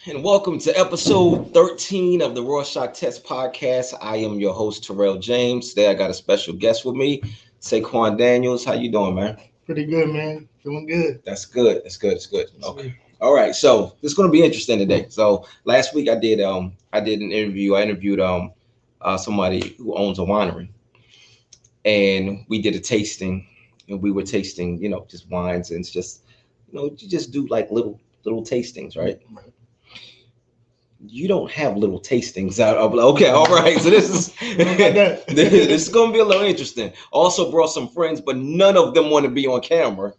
and welcome to episode 13 of the Rorschach Test Podcast. I am your host, Tyrell James. Today I got a special guest with me, Sequann Daniels. How you doing, man? Pretty good, man. Feeling good. That's good. That's good. It's good. Okay. All right. So this is going to be interesting today. So last week I did an interview. I interviewed somebody who owns a winery, and we did a tasting, and we were tasting, just wines, and it's just, you just do like little tastings, right? You don't have little tastings out. Okay, all right. So this is this is gonna be a little interesting. Also brought some friends, but none of them want to be on camera.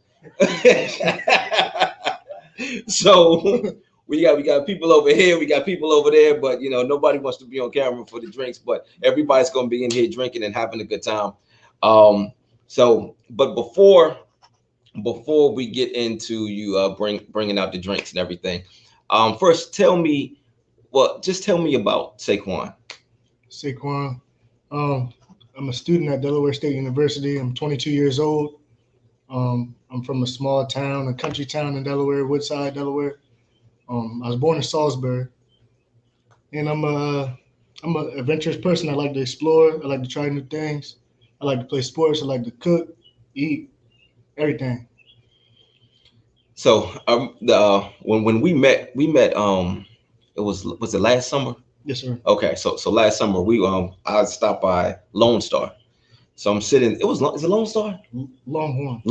So we got people over here, we got people over there, but nobody wants to be on camera for the drinks. But everybody's gonna be in here drinking and having a good time. But before we get into you bringing out the drinks and everything, first just tell me about Sequann. Sequann. I'm a student at Delaware State University. I'm 22 years old. I'm from a small town, a country town in Delaware, Woodside, Delaware. I was born in Salisbury, and I'm an adventurous person. I like to explore. I like to try new things. I like to play sports. I like to cook, eat, everything. So when we met. Was it last summer? Yes, sir. Okay, so last summer I stopped by Lone Star. So I'm sitting. Is it Lone Star? Longhorn.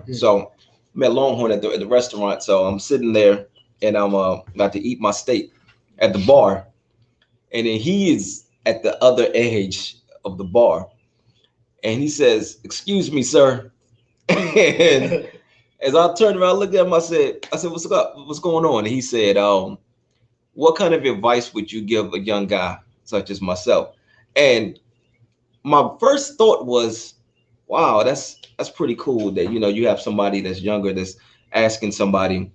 Yeah. So met Longhorn at the restaurant. So I'm sitting there and I'm about to eat my steak at the bar, and then he is at the other edge of the bar, and he says, "Excuse me, sir." And as I turned around, looked at him, I said, "What's up? What's going on?" And he said, "What kind of advice would you give a young guy such as myself?" And my first thought was, wow, that's pretty cool that you have somebody that's younger that's asking somebody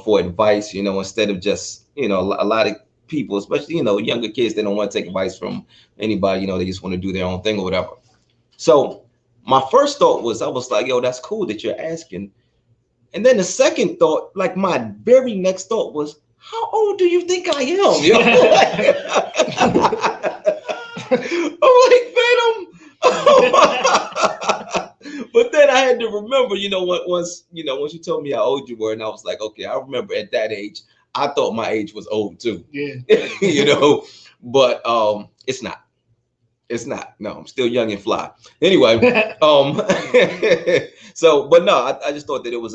for advice, instead of just a lot of people, especially younger kids, they don't want to take advice from anybody, they just want to do their own thing or whatever. So my first thought was, I was like, yo, that's cool that you're asking. And then the second thought, like my very next thought was, how old do you think I am? Yo? I'm like, Phantom. But then I had to remember, once you told me how old you were, and I was like, okay, I remember at that age, I thought my age was old too. Yeah. But it's not. It's not. No, I'm still young and fly. Anyway, so, but no, I just thought that it was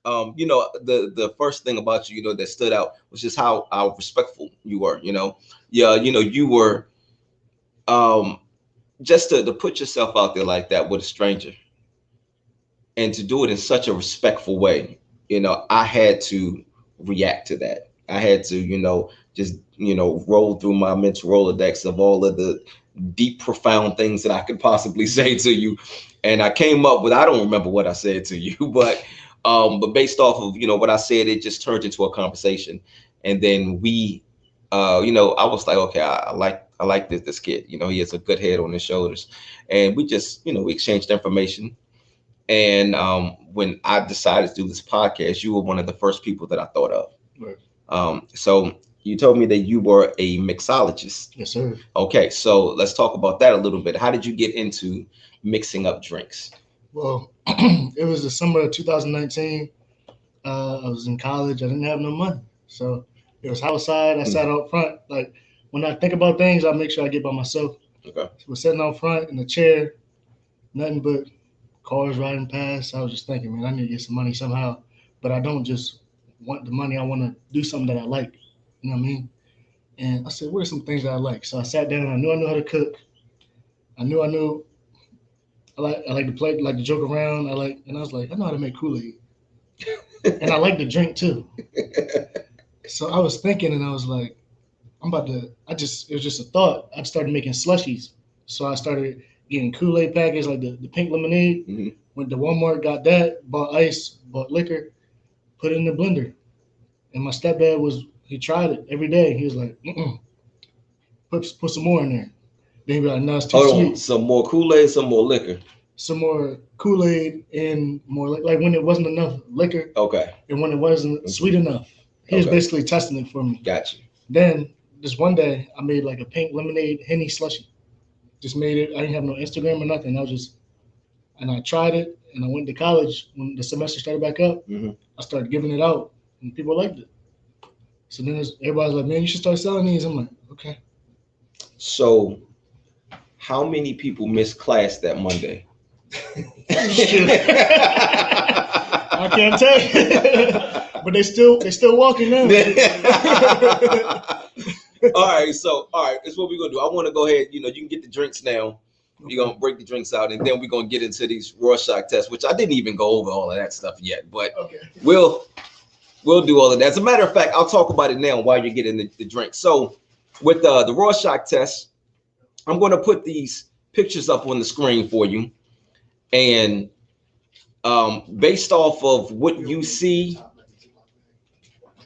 the first thing about you, that stood out was just how respectful you were. You were just to put yourself out there like that with a stranger, and to do it in such a respectful way. I had to react to that. I had to, just roll through my mental Rolodex of all of the deep, profound things that I could possibly say to you, and I came up with, I don't remember what I said to you, but based off of what I said, it just turned into a conversation. And then we I was like, okay, I like this kid, he has a good head on his shoulders. And we just we exchanged information. And when I decided to do this podcast, you were one of the first people that I thought of. Right. So you told me that you were a mixologist. Yes, sir. Okay, so let's talk about that a little bit. How did you get into mixing up drinks? Well, it was the summer of 2019. I was in college. I didn't have no money. So it was outside. I sat out front. Like, when I think about things, I make sure I get by myself. Okay. So we're sitting out front in a chair, nothing but cars riding past. I was just thinking, man, I need to get some money somehow. But I don't just want the money. I want to do something that I like. You know what I mean? And I said, what are some things that I like? So I sat down. I knew how to cook. I knew. I like to play, like to joke around. And I was like, I know how to make Kool-Aid. And I like to drink too. So I was thinking, and I was like, it was just a thought. I started making slushies. So I started getting Kool-Aid packets, like the pink lemonade. Mm-hmm. Went to Walmart, got that, bought ice, bought liquor, put it in the blender. And my stepdad he tried it every day. He was like, put some more in there. Then he'd be like, no, it's too sweet. Some more Kool-Aid, some more liquor. Some more Kool-Aid and more like when it wasn't enough liquor. Okay. And when it wasn't sweet enough. He was basically testing it for me. Gotcha. Then this one day, I made like a pink lemonade Henny slushy. Just made it. I didn't have no Instagram or nothing. And I tried it, and I went to college when the semester started back up. Mm-hmm. I started giving it out, and people liked it. So then everybody's like, "Man, you should start selling these." I'm like, "Okay." So, how many people missed class that Monday? I can't tell you, but they still walking now. All right, so this is what we're gonna do. I want to go ahead. You can get the drinks now. We're gonna break the drinks out, and then we're gonna get into these Rorschach tests, which I didn't even go over all of that stuff yet. But we'll do all of that. As a matter of fact, I'll talk about it now while you're getting the drink. So with the Rorschach test, I'm gonna put these pictures up on the screen for you, and based off of what you see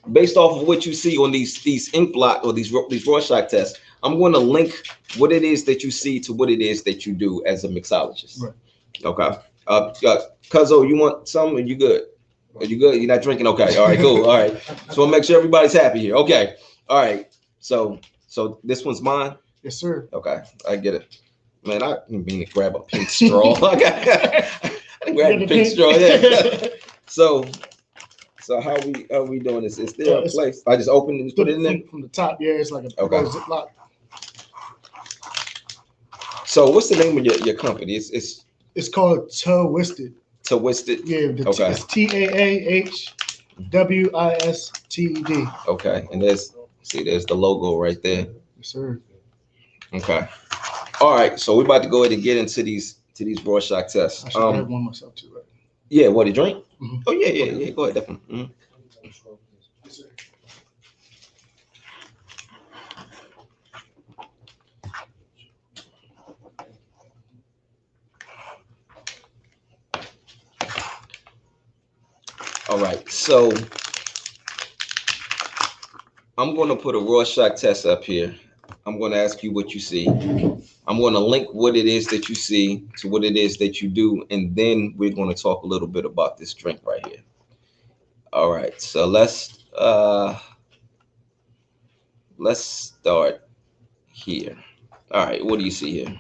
on these inkblot or these Rorschach tests, I'm going to link what it is that you see to what it is that you do as a mixologist. Right. Okay. Cuzzo, you want some? Are you good? Are you good? You're not drinking? Okay. All right. Cool. All right. So I'll make sure everybody's happy here. Okay. All right. So this one's mine. Yes, sir. Okay. I get it. Man, I didn't mean to grab a pink straw. I didn't grab a pink straw. Yeah. So how we doing this? Is there a place? I just open it and put it in there? From the top, yeah, it's like a Ziploc. So what's the name of your company? It's called Twisted. Twisted? Yeah, it's TAAHWISTED. Okay, and there's the logo right there. Yes, sir. Okay. All right, so we're about to go ahead and get into these Rorschach tests. I should have one myself too, right? Yeah, what, a drink? Mm-hmm. Oh yeah. Go ahead, definitely. Mm-hmm. All right, so I'm going to put a Rorschach test up here. I'm going to ask you what you see. I'm going to link what it is that you see to what it is that you do, and then we're going to talk a little bit about this drink right here. All right, so let's start here. All right, what do you see here?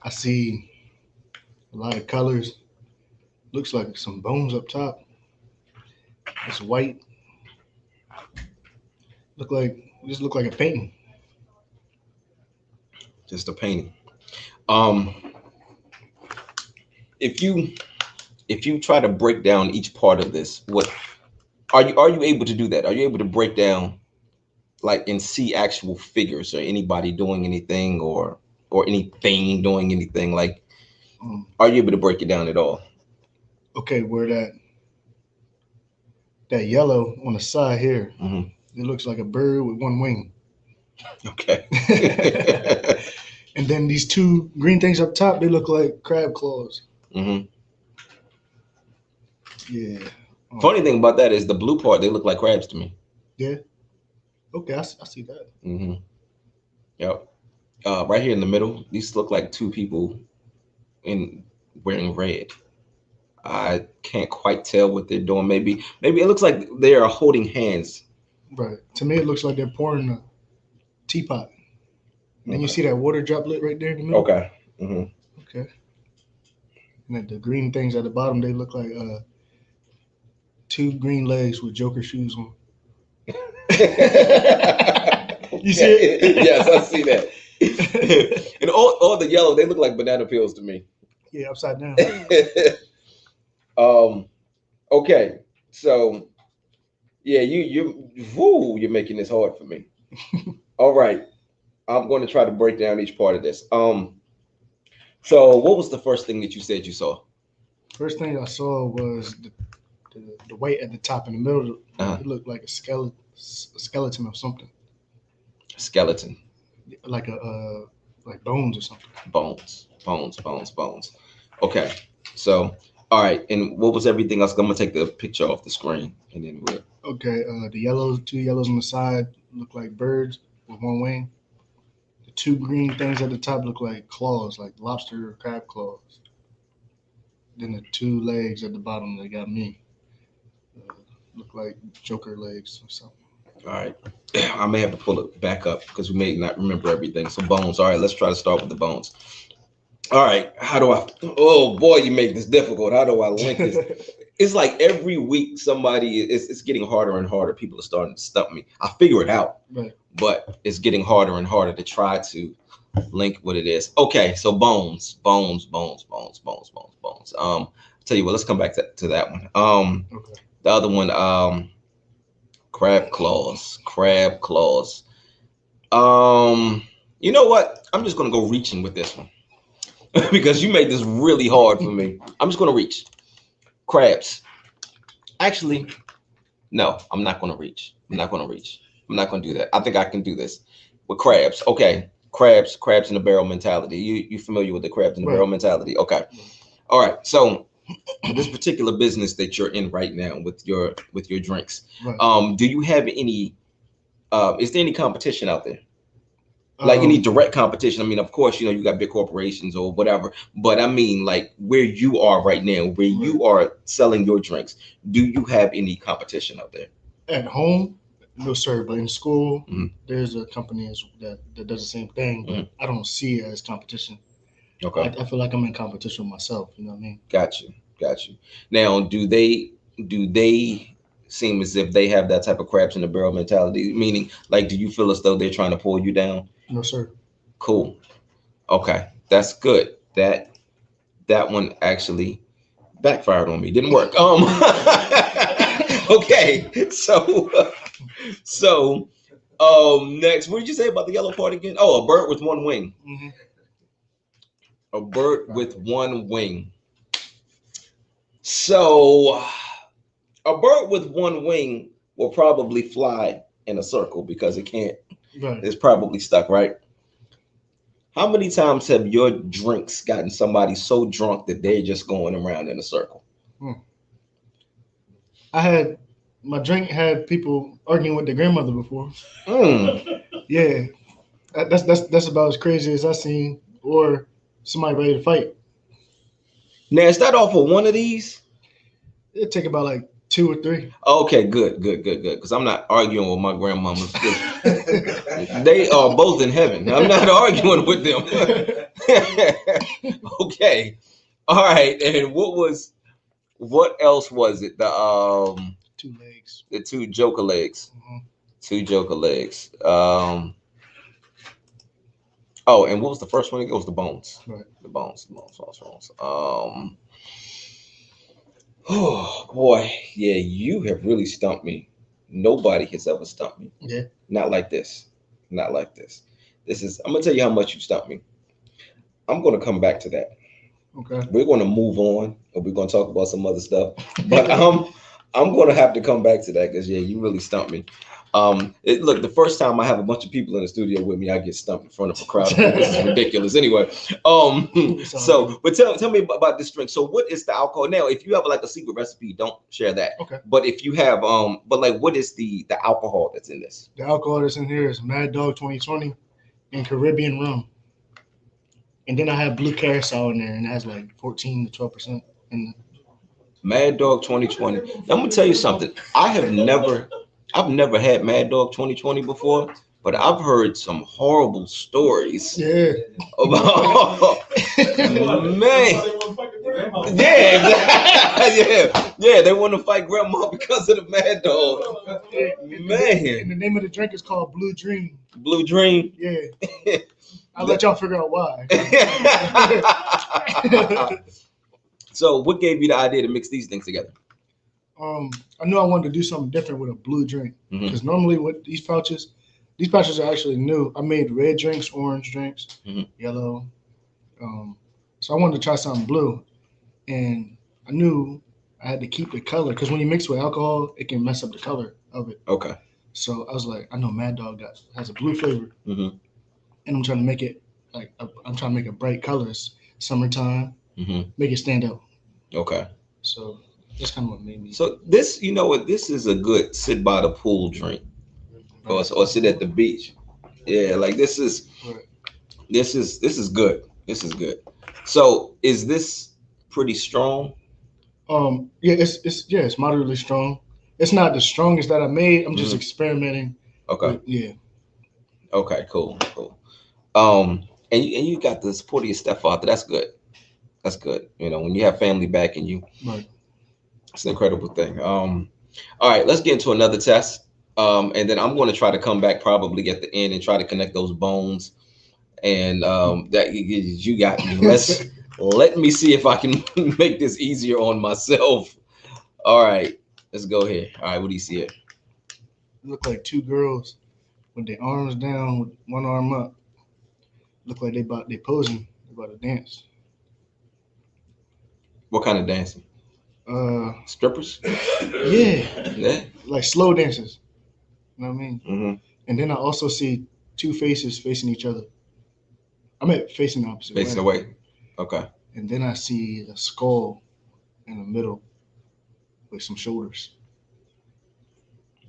I see a lot of colors. Looks like some bones up top. It's white. Look like a painting. Just a painting. If you try to break down each part of this, what are you able to do that? Are you able to break down, like, and see actual figures or anybody doing anything or anything doing anything? Like, are you able to break it down at all? Okay, where that yellow on the side here, mm-hmm. It looks like a bird with one wing. Okay. And then these two green things up top, they look like crab claws. Mm-hmm. Yeah. Funny thing about that is the blue part, they look like crabs to me. Yeah. Okay, I see that. Mm-hmm. Yep. Right here in the middle, these look like two people wearing red. I can't quite tell what they're doing. Maybe it looks like they are holding hands. Right. To me, it looks like they're pouring a teapot. And then you see that water droplet right there in the middle? Okay. Mm-hmm. Okay. And then the green things at the bottom, they look like two green legs with Joker shoes on. You see it? Yes, I see that. And all the yellow, they look like banana peels to me. Yeah, upside down. Okay, so yeah, you're making this hard for me. All right, I'm going to try to break down each part of this. So what was the first thing that you said you saw? First thing I saw was the white at the top in the middle. It looked like a skeleton of something. A skeleton. Like like bones or something. Bones. Okay, so all right, and what was everything else? I'm gonna take the picture off the screen, and then we'll. Okay, two yellows on the side look like birds with one wing. The two green things at the top look like claws, like lobster or crab claws. Then the two legs at the bottom, they got me. Look like Joker legs or something. All right. I may have to pull it back up because we may not remember everything. So bones. All right, let's try to start with the bones. All right. How do I? Oh boy, you make this difficult. How do I link this? It's like every week somebody it's getting harder and harder. People are starting to stump me. I figure it out, Right. but it's getting harder and harder to try to link what it is. Okay, so bones. Tell you what, let's come back to that one. Okay. The other one, crab claws. Crab claws. Um, you know what? I'm just gonna go reaching with this one because you made this really hard for me. I'm just gonna reach. Crabs. Actually, no, I'm not gonna reach. I'm not gonna reach. I'm not gonna do that. I think I can do this with crabs. Okay, crabs in the barrel mentality. You familiar with the crabs in the barrel Right. mentality? Okay. All right. So this particular business that you're in right now with your drinks, Right. do you have any? Is there any competition out there? Like any Um, direct competition? I mean, of course, you got big corporations or whatever, but I mean, like where you are right now, where right. you are selling your drinks, do you have any competition out there? At home, no sir, but in school, Mhm. there's a company that does the same thing, but Mhm. I don't see it as competition. Okay, I feel like I'm in competition with myself. You know what I mean? got you, got you. Now, do they seem as if they have that type of crabs in the barrel mentality? Meaning, like, do you feel as though they're trying to pull you down? No sir. Cool. Okay, that's good. That one actually backfired on me. Didn't work. Okay. So next, what did you say about the yellow part again? Oh, a bird with one wing. Hmm. A bird with one wing. So a bird with one wing will probably fly in a circle because it can't. Right. It's probably stuck, right? How many times have your drinks gotten somebody so drunk that they're just going around in a circle? Hmm. I had my drink had people arguing with their grandmother before. Mm. Yeah, that's about as crazy as I seen. Or somebody ready to fight. Now, is that off of one of these? It take about like two or three. Okay, good. Because I'm not arguing with my grandmamas. 'Cause they are both in heaven. I'm not arguing with them. Okay, all right. And what else was it? Two legs. The two joker legs. Hmm. Two joker legs. Oh, and what was the first one? It was the bones. Right. The bones. Oh boy, yeah, you have really stumped me. Nobody has ever stumped me. Yeah. Not like this. Not like this. This is. I'm gonna tell you how much you stumped me. I'm gonna come back to that. Okay. We're gonna move on, and we're gonna talk about some other stuff. But I'm gonna have to come back to that because yeah, you really stumped me. Look, the first time I have a bunch of people in the studio with me, I get stumped in front of a crowd of people. This is ridiculous. Anyway, so but tell me about this drink. So what is the alcohol now? If you have like a secret recipe, don't share that. Okay. But if you have but like what is the alcohol that's in this? The alcohol that's in here is Mad Dog 2020 and Caribbean rum. And then I have blue carousel in there, and it has like 14 to 12%. And Mad Dog 2020. Now, I'm gonna tell you something. I've never had Mad Dog 2020 before, but I've heard some horrible stories yeah, about man. Yeah, yeah. They want to fight grandma because of the Mad Dog. Man, and the name of the drink is called Blue Dream. Blue Dream. Yeah, I'll let y'all figure out why. So, what gave you the idea to mix these things together? I knew I wanted to do something different with a blue drink Mhm. because normally with these pouches are actually new. I made red drinks, orange drinks, Mhm. yellow. So I wanted to try something blue, and I knew I had to keep the color because when you mix with alcohol, it can mess up the color of it. Okay. So I was like, I know Mad Dog has a blue flavor, Mm-hmm. and I'm trying to make it I'm trying to make it bright colors, summertime, Mm-hmm. make it stand out. Okay. So that's kind of what made me. So this, you know what, this is a good sit by the pool drink, or sit at the beach. Yeah, like Right. this is good. This is good. So is this pretty strong? Yeah, it's moderately strong. It's not the strongest that I made. I'm just Mhm. experimenting. Okay. Yeah. Okay. Cool. Cool. And you got the support of your stepfather. That's good. That's good. You know, when you have family backing you, Right. it's an incredible thing. All right, let's get into another test. And then I'm going to try to come back probably at the end and try to connect those bones. And that you got me. Let me see if I can make this easier on myself. All right, let's go here. All right, what do you see here? Look like two girls with their arms down, with one arm up. Look like they posing. They about to dance. What kind of dancing? Uh, Strippers? yeah, Yeah. like slow dances. You know what I mean? Mm-hmm. And then I also see two faces facing each other. I mean, facing the opposite Facing way. away. Okay. And then I see a skull in the middle with some shoulders.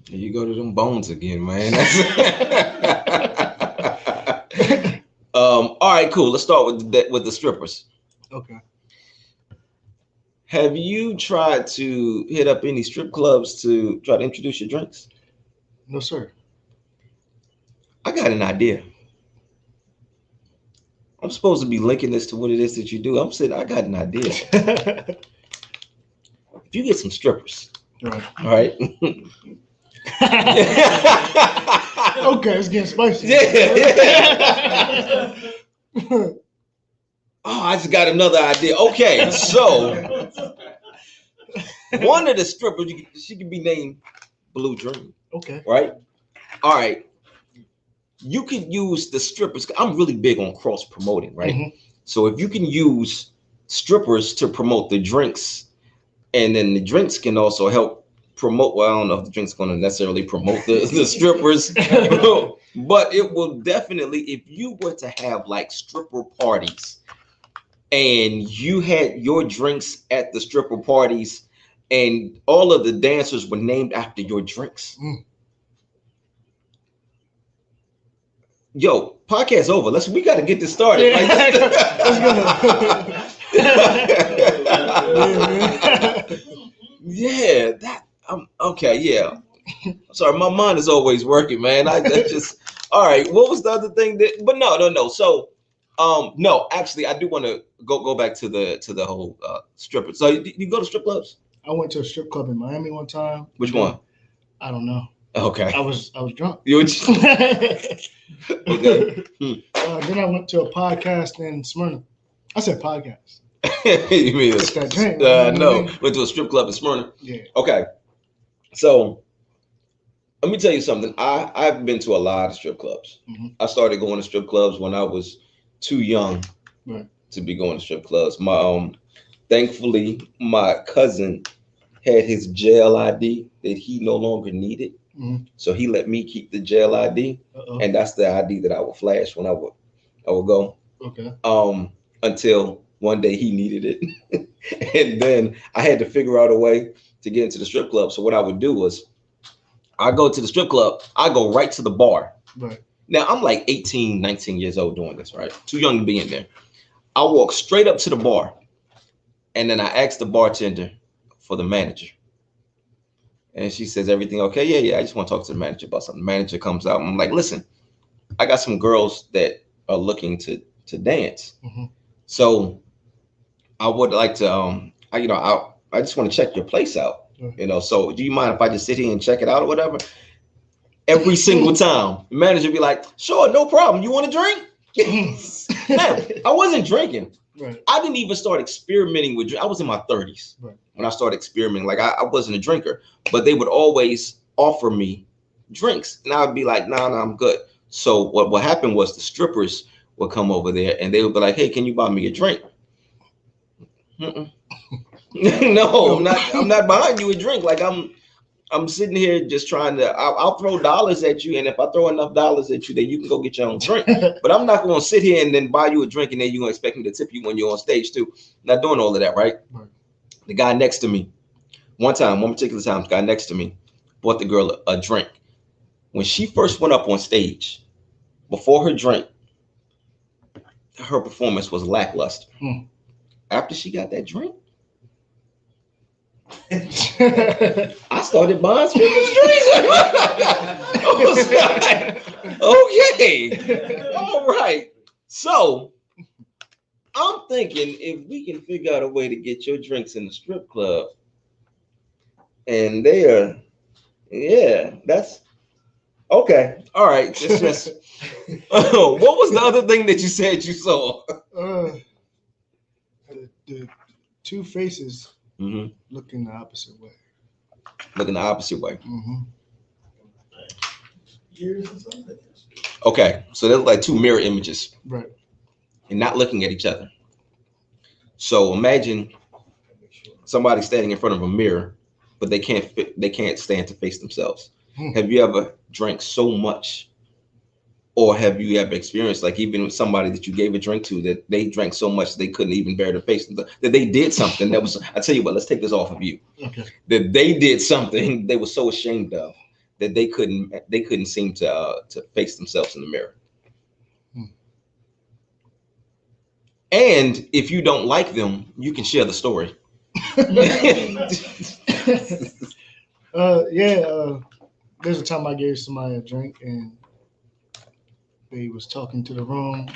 Here you go to them bones again, man. All right, cool. Let's start with the strippers. Okay. Have you tried to hit up any strip clubs to try to introduce your drinks? No, sir. I got an idea. I'm supposed to be linking this to what it is that you do. I'm saying I got an idea. If you get some strippers, Right. all right. Okay, it's getting spicy. Yeah. Oh, I just got another idea. Okay, so one of the strippers, she could be named Blue Dream. Okay. Right? All right. You can use the strippers. I'm really big on cross promoting, right? Mhm. So if you can use strippers to promote the drinks, and then the drinks can also help promote. Well, I don't know if the drinks going to necessarily promote the strippers, but it will definitely. If you were to have like stripper parties, and you had your drinks at the stripper parties, and all of the dancers were named after your drinks. Mm. Yo, podcast over. We got to get this started. Yeah. Like, yeah, that okay, yeah. Sorry, my mind is always working, man. I just all right. What was the other thing that? But no. So, no, actually, I do want to go back to the whole stripper. So you go to strip clubs? I went to a strip club in Miami one time. Which one? I don't know. Okay. I was drunk. You okay? Then I went to a podcast in Smyrna. I said podcast. You mean It's that drink. no? Went to a strip club in Smyrna. Yeah. Okay. So let me tell you something. I've been to a lot of strip clubs. Mm-hmm. I started going to strip clubs when I was too young to be going to strip clubs. My thankfully my cousin had his jail ID that he no longer needed. Mm-hmm. So he let me keep the jail ID. Uh-oh. And that's the ID that I would flash when I would go. Okay. Until one day he needed it. And then I had to figure out a way to get into the strip club. So what I would do was I go to the strip club, I go right to the bar. Right. Now I'm like 18, 19 years old doing this, right? Too young to be in there. I walk straight up to the bar and then I ask the bartender for the manager. And she says, everything okay? Yeah. I just want to talk to the manager about something. The manager comes out and I'm like, listen, I got some girls that are looking to dance. Mm-hmm. So I would like to, I just want to check your place out. Mm-hmm. So do you mind if I just sit here and check it out or whatever? Every single time, the manager be like, sure, no problem. You want a drink? Now, I wasn't drinking. Right. I didn't even start experimenting with drink. I was in my 30s when I started experimenting. Like I wasn't a drinker, but they would always offer me drinks. And I would be like, nah, I'm good. So what happened was the strippers would come over there and they would be like, hey, can you buy me a drink? No, I'm not buying you a drink. Like I'm sitting here just trying to, I'll throw dollars at you. And if I throw enough dollars at you, then you can go get your own drink. But I'm not going to sit here and then buy you a drink and then you're going to expect me to tip you when you're on stage too. Not doing all of that, right? The guy next to me, one particular time, the guy next to me bought the girl a drink. When she first went up on stage, before her drink, her performance was lackluster. After she got that drink, I started buying Snickers drinks. I was like, okay, all right. So I'm thinking if we can figure out a way to get your drinks in the strip club, and they are, yeah, that's okay. All right, it's just. What was the other thing that you said you saw? The two faces Mm-hmm. looking the opposite way. Looking the opposite way. Mm-hmm. Okay, so they're like two mirror images, Right. and not looking at each other. So imagine somebody standing in front of a mirror, but they can't stand to face themselves. Have you ever drank so much, or have you ever experienced, like, even with somebody that you gave a drink to, that they drank so much they couldn't even bear to face themselves, that they did something that was, I tell you what, let's take this off of you. Okay. That they did something they were so ashamed of that they couldn't seem to face themselves in the mirror. And if you don't like them, you can share the story. There's a time I gave somebody a drink and they was talking to the wrong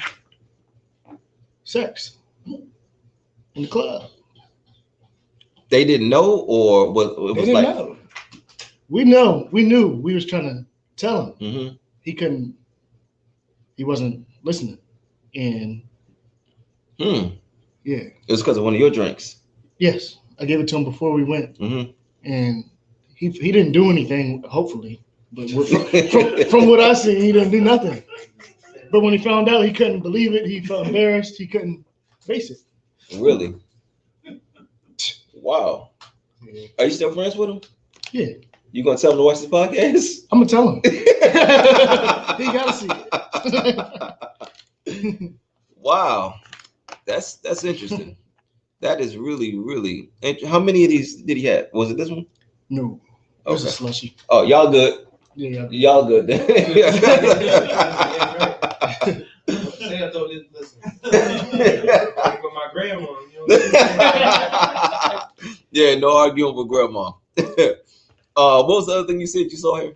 sex in the club. They didn't know, or it was They didn't like know. We know. We knew. We was trying to tell him. Mm-hmm. He couldn't. He wasn't listening. And yeah, it was because of one of your drinks. Yes, I gave it to him before we went, Mm-hmm. and he didn't do anything. Hopefully, but from what I see, he didn't do nothing. But when he found out, he couldn't believe it. He felt embarrassed. He couldn't face it. Really? Wow. Yeah. Are you still friends with him? Yeah. You gonna tell him to watch this podcast? I'm gonna tell him. He gotta see it. Wow, that's interesting. That is really, really. How many of these did he have? Was it this one? No, it was a slushy. Oh, y'all good? Yeah, y'all good. My grandma, yeah, no arguing with grandma. What was the other thing you said you saw here?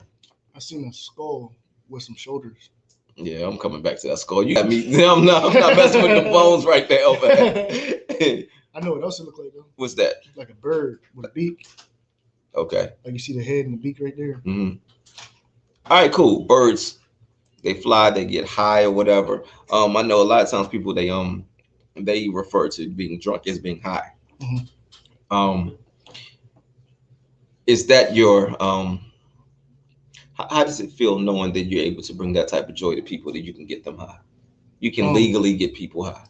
I seen a skull with some shoulders. Yeah, I'm coming back to that skull. You got me. I'm not messing with the bones right there. I know what else it looked like though. What's that? Like a bird with a beak. Okay. Like you see the head and the beak right there. Mm-hmm. All right, cool. Birds, they fly, they get high or whatever. I know a lot of times people they refer to being drunk as being high. Mm-hmm. Is that your how does it feel knowing that you're able to bring that type of joy to people, that you can get them high? You can legally get people high.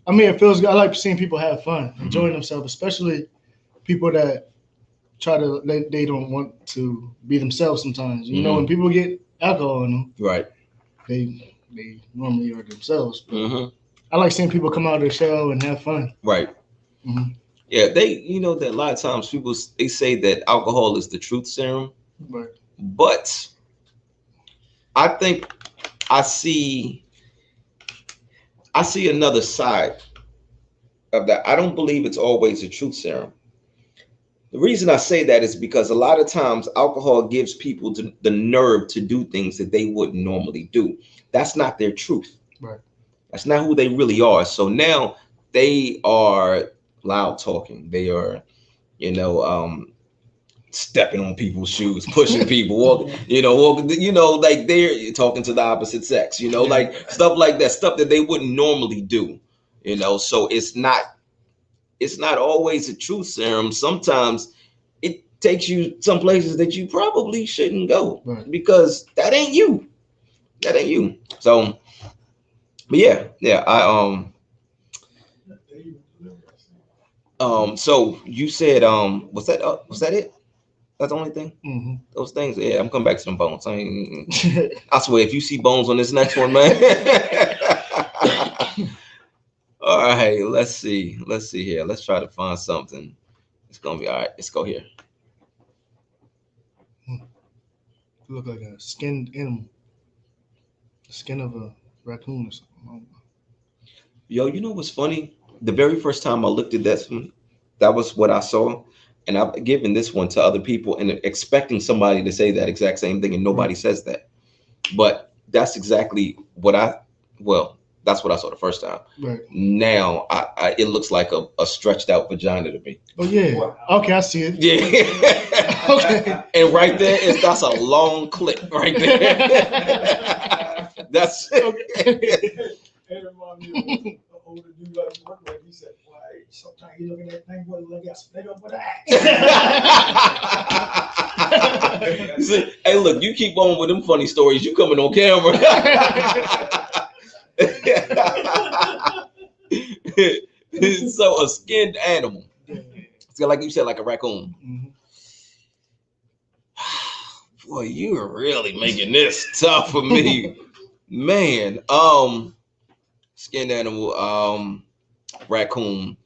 I mean, it feels good. I like seeing people have fun, enjoying themselves, especially people that they don't want to be themselves sometimes. You know, when people get alcohol in them, right, they normally are themselves. I like seeing people come out of their shell and have fun. Right. Yeah, that a lot of times people, they say that alcohol is the truth serum. Right. But I think I see another side of that. I don't believe it's always a truth serum. The reason I say that is because a lot of times alcohol gives people the nerve to do things that they wouldn't normally do. That's not their truth. Right. That's not who they really are. So now they are loud talking. They are, stepping on people's shoes, pushing people, walking, like they're talking to the opposite sex, like stuff like that, stuff that they wouldn't normally do, so it's not always a truth serum. Sometimes it takes you some places that you probably shouldn't go, right, because that ain't you. So, but yeah, so you said, was that it? That's the only thing? Mm-hmm. Those things, yeah, I'm coming back to them bones. I swear, if you see bones on this next one, man. All right, let's see here. Let's try to find something. It's gonna be all right. Let's go here. Look like a skinned animal. The skin of a raccoon or something. Yo, you know what's funny? The very first time I looked at that that was what I saw, and I've given this one to other people and expecting somebody to say that exact same thing, and nobody says that. But that's exactly what that's what I saw the first time. Right. Now it looks like a stretched out vagina to me. Oh yeah. Okay, I see it. Yeah. Okay. And right there that's a long clip right there. That's It reminds me of an older dude I was working with. He said, "Why sometimes you look at that thing, boy, look at split up with that." See, hey, look, you keep on with them funny stories. You coming on camera. So a skinned animal. So like you said, like a raccoon. Mm-hmm. Boy, you are really making this tough for me. Man. Skinned animal, raccoon.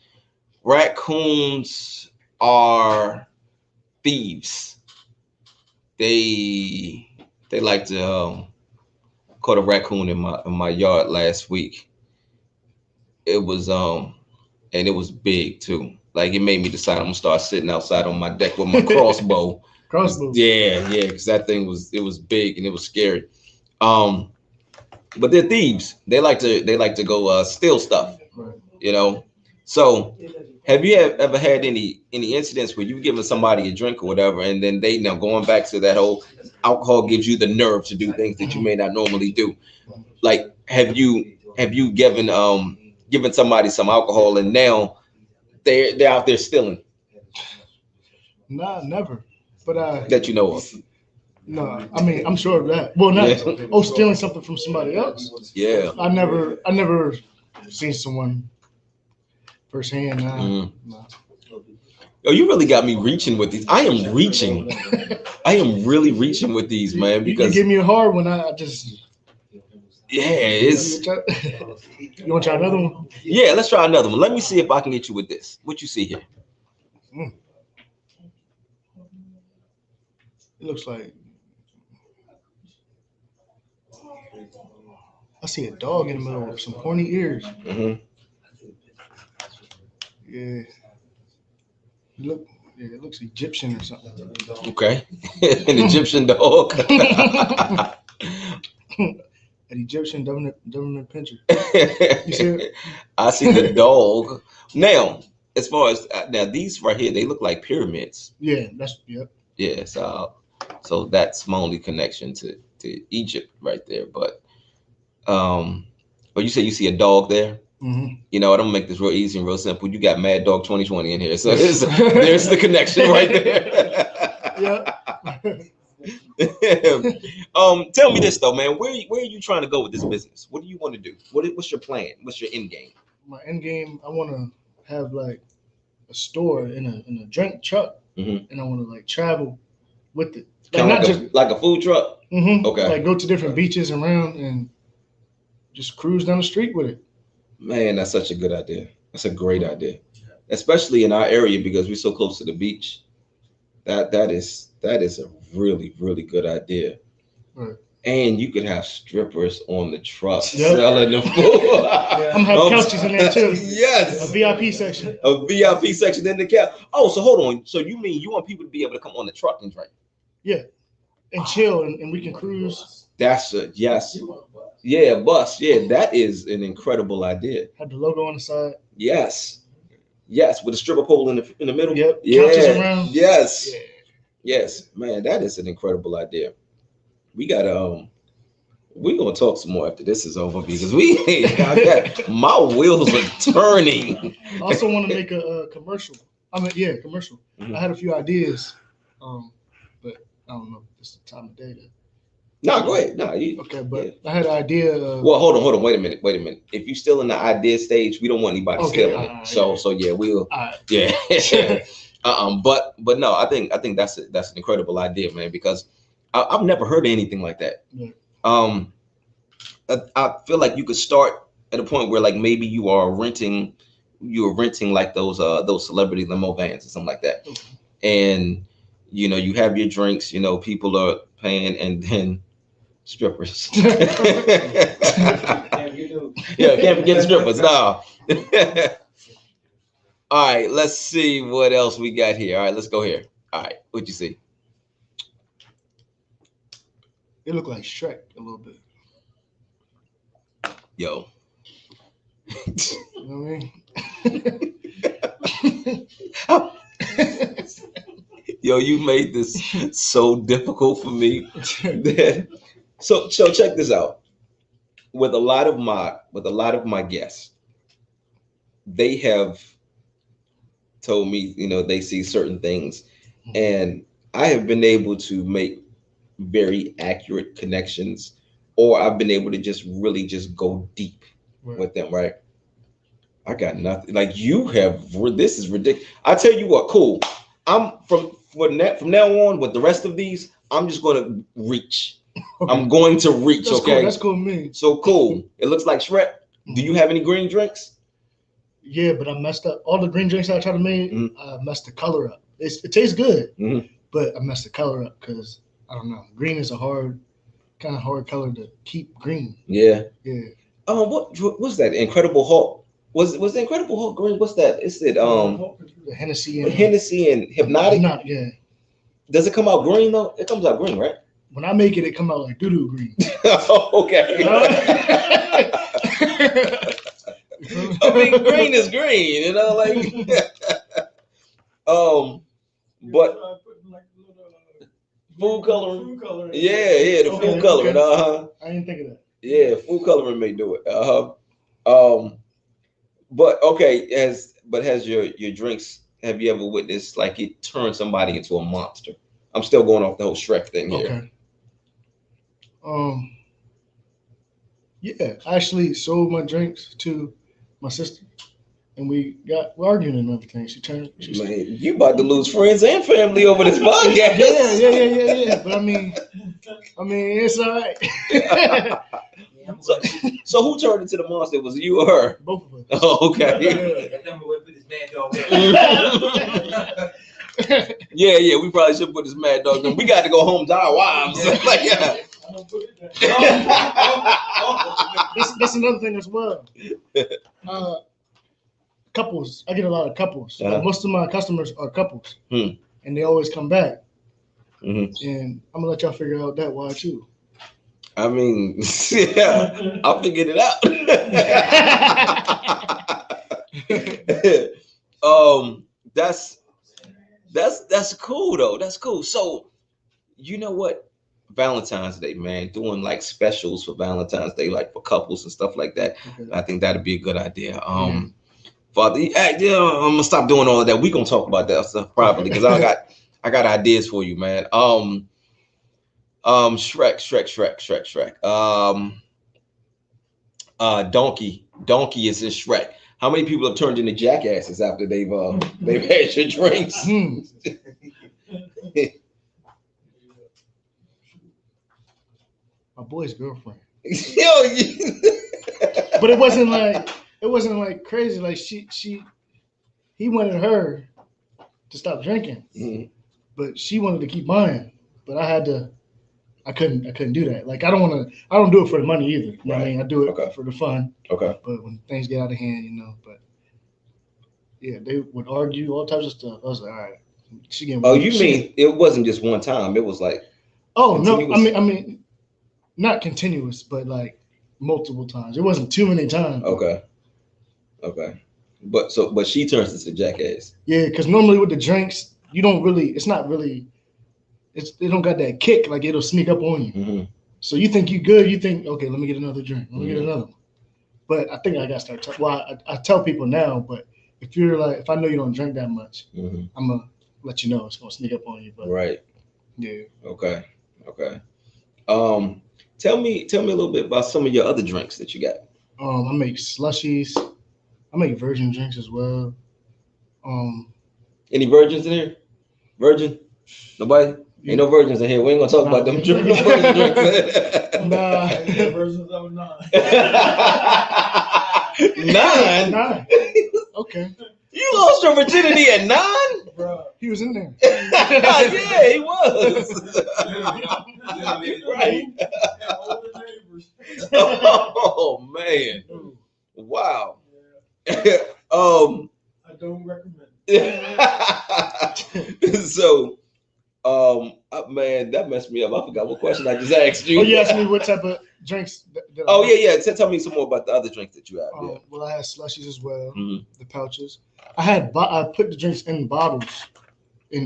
Raccoons are thieves. They like to caught a raccoon in my yard last week. It was and it was big too. Like it made me decide I'm gonna start sitting outside on my deck with my crossbow. Crossbow. Yeah, because that thing was big and it was scary. But they're thieves. They like to go steal stuff. Right. You know. So have you ever had any incidents where you've given somebody a drink or whatever, and then they now going back to that whole alcohol gives you the nerve to do things that you may not normally do? Like have you given somebody some alcohol and now they're out there stealing? Nah, never. But That you know of. no, I mean I'm sure of that. Well, not Yeah. stealing something from somebody else. Yeah. I never seen someone firsthand. Mm. No. Oh, you really got me reaching with these. I am reaching. I am really reaching with these, man, You because give me a hard one. I just. yeah, it's You want to try another one? yeah. Let's try another one. Let me see if I can get you with this. What you see here? It looks like I see a dog in the middle with some pointy ears. Mm-hmm. Yeah. It looks Egyptian or something. Okay, an Egyptian dog. An Egyptian government picture. You see it? I see the dog. Now, as far as now, these right here, they look like pyramids. Yeah, yep. Yeah, so that's my only connection to Egypt right there. But you say you see a dog there. Mm-hmm. You know, I'm gonna make this real easy and real simple. You got Mad Dog 2020 in here, so there's the connection right there. Yeah. Tell me this though, man. Where are you trying to go with this business? What do you want to do? What's your plan? What's your end game? My end game, I want to have like a store in a drink truck, Mm-hmm. and I want to like travel with it. Kind of like a food truck. Mm-hmm, Okay. Like go to different beaches around and just cruise down the street with it. Man, that's such a good idea. That's a great idea, especially in our area because we're so close to the beach. That is a really, really good idea. Right. And you could have strippers on the truck Yep. selling the food. I'm gonna have couches in there too. Yes. A VIP section. A VIP section in the cab. Oh, so hold on. So you mean you want people to be able to come on the truck and drink? Yeah. And chill and we can cruise. That's a yes. Yeah, bus. Yeah, that is an incredible idea. Have the logo on the side. Yes. Yes, with a stripper pole in the middle. Yep. Yeah. Couches around. Yes. Yeah. Yes. Man, that is an incredible idea. We got we're gonna talk some more after this is over because my wheels are turning. I also want to make a commercial. Commercial. Mhm. I had a few ideas, but I don't know if it's the time of day. No, go ahead. No, Okay, but I had an idea of. well, hold on. Wait a minute. If you're still in the idea stage, we don't want anybody stealing it. So yeah, we'll. Yeah. But no, I think that's an incredible idea, man, because I've never heard of anything like that. Yeah. I feel like you could start at a point where like maybe you're renting like those celebrity limo vans or something like that, and you have your drinks, people are paying, and then strippers. Yeah, can't forget strippers. No. All right, let's see what else we got here. All right, let's go here. All right, what you see? It looked like Shrek a little bit. Yo. You know what I mean? Yo, you made this so difficult for me. So check this out. With a lot of my guests, they have told me, they see certain things, and I have been able to make very accurate connections, or I've been able to just really just go deep Right. with them, right? I got nothing. Like you have, this is ridiculous. I tell you what, cool. I'm from now on with the rest of these, I'm just going to reach. Okay. I'm going to reach. That's okay, cool. That's cool with me. So cool. It looks like Shrek. Do you have any green drinks? Yeah, but I messed up all the green drinks I tried to make. I messed the color up. It tastes good, but I messed the color up because I don't know. Green is a kind of hard color to keep green. Yeah. Yeah. What's that? Incredible Hulk. Was the Incredible Hulk green? What's that? Is it the Hennessy and Hypnotic? Yeah. Does it come out green though? It comes out green, right? When I make it, it come out like doo-doo green. Okay. I mean, green is green, like. But food coloring. Yeah, the food coloring. I didn't think of that. Yeah, food coloring may do it. But okay, has your drinks? Have you ever witnessed like it turn somebody into a monster? I'm still going off the whole Shrek thing here. Okay. Yeah, I actually sold my drinks to my sister, and we're arguing and everything. Man, you about to lose friends and family over this podcast. Yeah. But I mean, it's all right. So who turned into the monster? Was it you or her? Both of us. Oh, okay. Yeah. We probably should put this mad dog in. We got to go home to our wives. That's another thing as well. Couples. I get a lot of couples. Like most of my customers are couples, and they always come back. And I'm gonna let y'all figure out that why too. I mean, yeah, I'll figure it out. That's cool though. That's cool. So, you know what? Valentine's Day, man, doing like specials for Valentine's Day, like for couples and stuff like that. Okay. I think that'd be a good idea. Father, I'm gonna stop doing all of that. We gonna talk about that stuff probably because I got ideas for you, man. Shrek. Donkey is in Shrek. How many people have turned into jackasses after they've had your drinks? My boy's girlfriend. But it wasn't like crazy. Like he wanted her to stop drinking, but she wanted to keep buying. But I couldn't do that. Like I don't do it for the money either. You know what I mean? I do it for the fun. Okay. But when things get out of hand, but yeah, they would argue all types of stuff. I was like, all right. She getting. Oh, you mean it wasn't just one time? It was like. Oh continuous. No! I mean, not continuous, but like multiple times. It wasn't too many times. Okay. But she turns into jackass. Yeah, because normally with the drinks, you don't really. It's not really. They don't got that kick. Like it'll sneak up on you. So you think you good. You think, okay, let me get another drink. Let me get another one. But I think I got to start. I tell people now, but if I know you don't drink that much, I'm gonna let you know it's gonna sneak up on you. But right. Yeah. Okay. Tell me a little bit about some of your other drinks that you got. I make slushies. I make virgin drinks as well. Any virgins in here? Virgin? Nobody? Ain't no virgins in here. We ain't gonna talk about them drinks. Nah. Virgins of 9. 9? Okay. You lost your virginity at 9? Bro. He was in there. Yeah, he was. Right. Oh man. Wow. don't recommend So, man, that messed me up. I forgot what question I just asked you. Oh, you asked me what type of drinks that I Oh like. yeah. Tell me some more about the other drinks that you have. Yeah. Well, I had slushies as well, Mhm. the pouches. I put the drinks in bottles,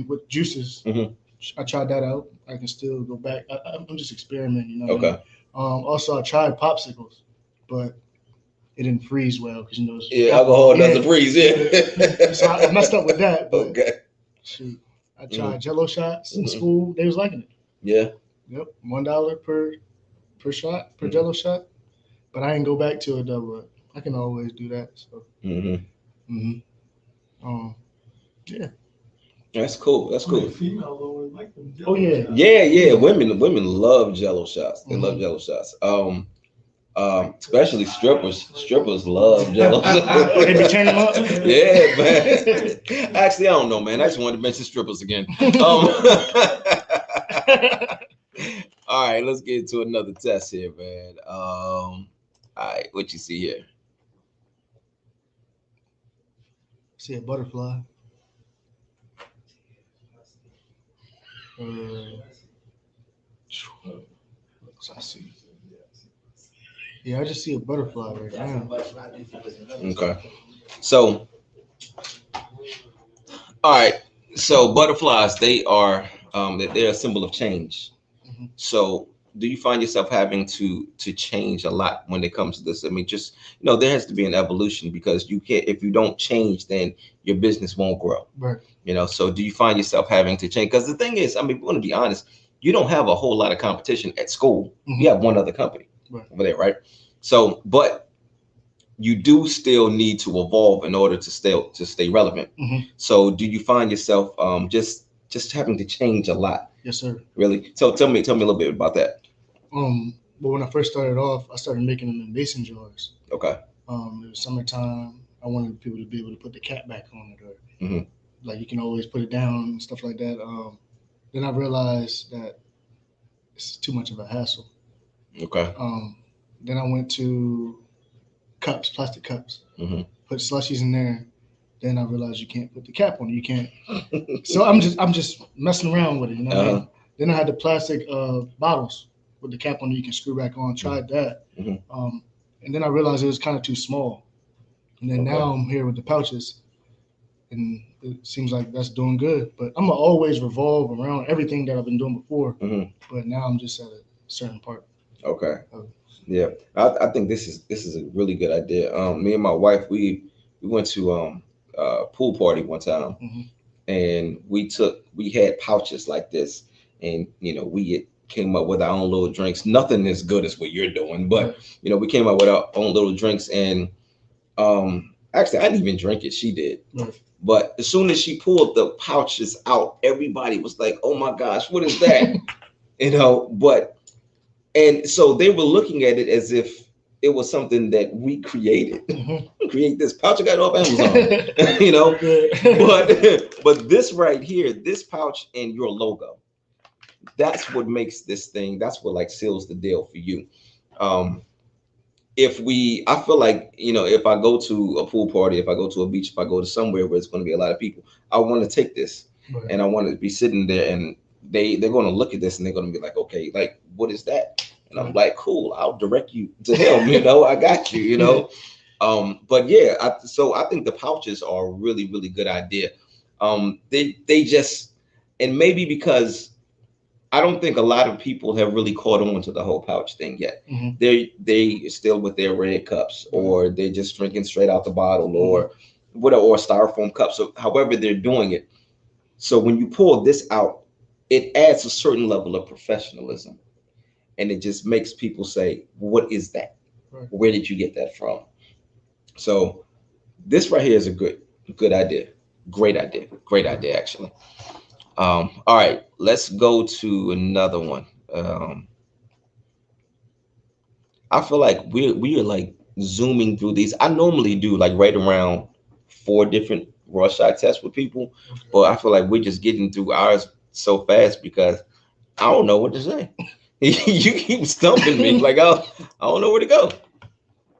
with juices. Mhm. I tried that out. I can still go back. I'm just experimenting. You know what I mean? Okay. Also, I tried popsicles, but it didn't freeze well because it's Yeah, alcohol doesn't freeze. Yeah. So I messed up with that. But Okay. shoot, I tried Jello shots in school. They was liking it. Yeah. Yep, $1 per shot per Jello shot. But I didn't go back to it though. But I can always do that. So. Yeah. That's cool. That's cool. Female always like them. Oh yeah. Yeah. Women love Jello shots. They love Jello shots. Especially strippers. Strippers love Jello. They be turning them up. Yeah, man. Actually, I don't know, man. I just wanted to mention strippers again. All right, let's get into another test here, man. All right, what you see here? See a butterfly. I see. Yeah, I just see a butterfly right now. Okay. So, all right. So butterflies, they're a symbol of change. So do you find yourself having to change a lot when it comes to this? I mean, just there has to be an evolution because you can't if you don't change, then your business won't grow. Right. So do you find yourself having to change? Because the thing is, I mean, we want to be honest, you don't have a whole lot of competition at school. You have one other company over there, right? So, but you do still need to evolve in order to stay relevant. So do you find yourself just having to change a lot? Yes, sir. Really? So tell me a little bit about that. But when I first started off, I started making them in mason jars. Okay. It was summertime. I wanted people to be able to put the cap back on it, or like you can always put it down and stuff like that. Then I realized that it's too much of a hassle. Okay. Then I went to cups, plastic cups. Put slushies in there. Then I realized you can't put the cap on it. You can't. So I'm just messing around with it. You know what I mean? Then I had the plastic bottles with the cap on it. You can screw back on. Tried that. And then I realized it was kind of too small. And then now I'm here with the pouches, and it seems like that's doing good. But I'm gonna always revolve around everything that I've been doing before. But now I'm just at a certain part. Okay. Yeah, I think this is a really good idea. Me and my wife, we went to a pool party one time, and we had pouches like this, and we came up with our own little drinks. Nothing as good as what you're doing, but we came up with our own little drinks, and actually I didn't even drink it. She did. But as soon as she pulled the pouches out, everybody was like, "Oh my gosh, what is that?" And so they were looking at it as if it was something that we created. Create this pouch, I got it off Amazon. But this right here, this pouch and your logo, that's what makes this thing. That's what like seals the deal for you. I feel like if I go to a pool party, if I go to a beach, if I go to somewhere where it's going to be a lot of people, I want to take this and I want to be sitting there and they're going to look at this and they're going to be like, okay, like what is that? And I'm like, cool, I'll direct you to him. I got you. But yeah, I think the pouches are a really, really good idea. They just, and maybe because I don't think a lot of people have really caught on to the whole pouch thing yet. They still with their red cups, or they're just drinking straight out the bottle, or whatever, or styrofoam cups. So however they're doing it. So when you pull this out, it adds a certain level of professionalism, and it just makes people say, "What is that? Where did you get that from?" So this right here is a good idea. Great idea, actually. All right, let's go to another one. I feel like we are like zooming through these. I normally do like right around 4 different Rorschach tests with people, but I feel like we're just getting through ours so fast because I don't know what to say. You keep stumping me like I don't know where to go.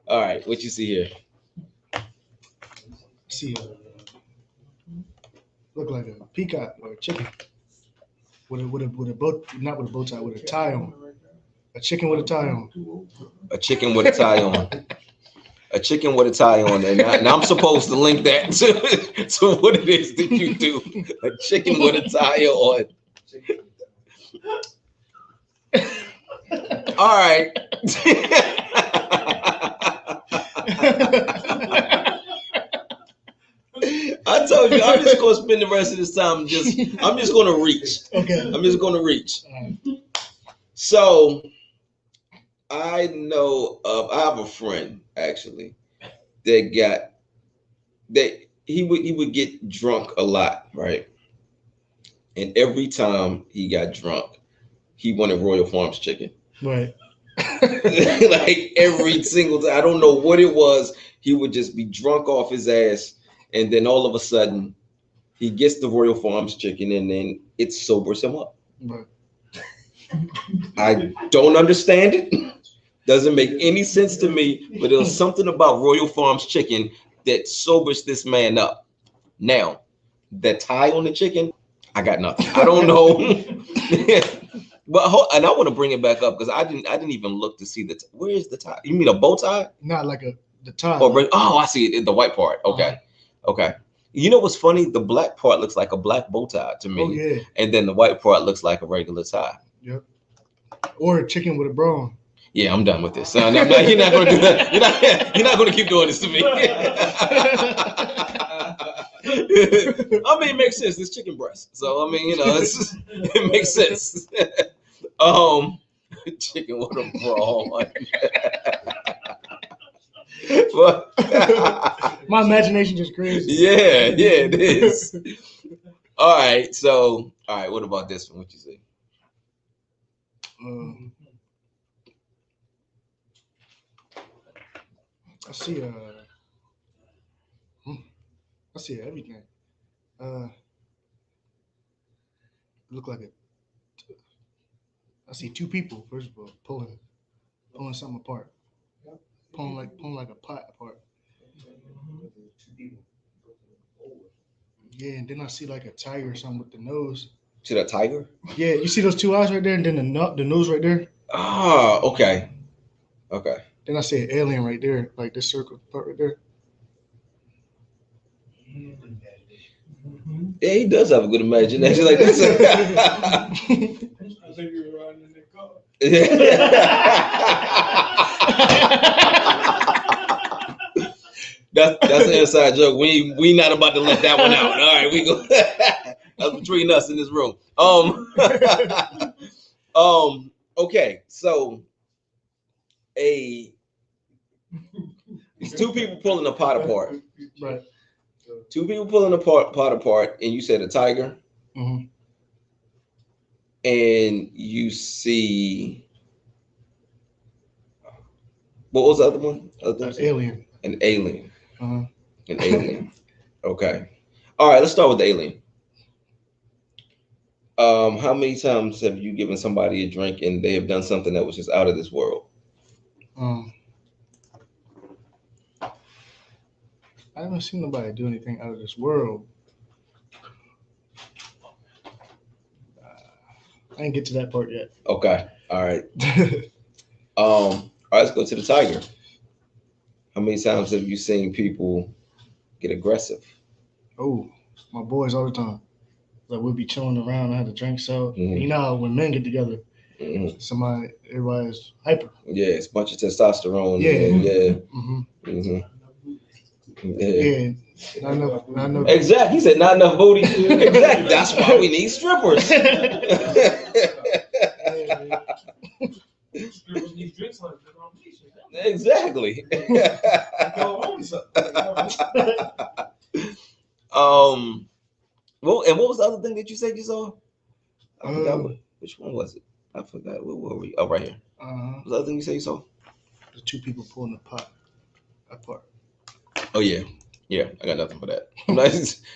All right, what you see here? See Look like a peacock or a chicken with a bow, not with a bow tie, with a tie on. A chicken with a tie on. A chicken with a tie on. A chicken with a tie on, and I'm supposed to link that to what it is that you do. A chicken with a tie on. All right. I told you, I'm just gonna spend the rest of this time I'm just gonna reach. Okay. I'm just gonna reach. Right. So I have a friend actually that he would get drunk a lot, right? And every time he got drunk, he wanted Royal Farms chicken. Right. Like every single time. I don't know what it was. He would just be drunk off his ass, and then all of a sudden he gets the Royal Farms chicken, and then it sobers him up. Right. I don't understand it. Doesn't make any sense to me, but there was something about Royal Farms chicken that sobers this man up. Now, the tie on the chicken, I got nothing. I don't know. But and I want to bring it back up because I didn't even look to see where is the tie? You mean a bow tie? Not like the tie. Oh, I see it. The white part. Okay. Okay. You know what's funny? The black part looks like a black bow tie to me. Oh yeah. And then the white part looks like a regular tie. Yep. Or a chicken with a bra on. Yeah, I'm done with this. No, you're not going to do that. You're not going to keep doing this to me. I mean, it makes sense. It's chicken breast, so I mean, it makes sense. Chicken with a bra on. My imagination just crazy. Yeah, it is. All right, what about this one? What you say? I see everything. Look like I see two people, first of all, pulling something apart. Pulling like a pot apart. Yeah, and then I see like a tiger or something with the nose. See that tiger? Yeah, you see those two eyes right there, and then the nose right there. Ah, okay. Then I see an alien right there, like this circle part right there. Yeah, he does have a good imagination like this. I think you were riding in that car. That's an inside joke. We not about to let that one out. All right, we go. That's between us in this room. Okay, so it's two people pulling a pot apart. Right. Two people pulling a pot apart, and you said a tiger. Mm-hmm. And you see, what was the other one? Alien. An alien. Uh-huh. An alien. Okay. All right, let's start with the alien. How many times have you given somebody a drink and they have done something that was just out of this world? I haven't seen nobody do anything out of this world. I didn't get to that part yet. Okay. All right. All right, let's go to the tiger. How many times have you seen people get aggressive? Oh, my boys all the time. Like we'll be chilling around. I had a drink, so you know how when men get together, everybody's hyper. Yeah, it's a bunch of testosterone. Yeah. Yeah. Not enough. Exactly. He said not enough booty. Exactly. That's why we need strippers. Exactly. Well, and what was the other thing that you said you saw? I forgot which one was it? I forgot. Where were we? Oh, right here. What was the other thing you said you saw? The two people pulling the pot apart. Oh yeah. Yeah, I got nothing for that.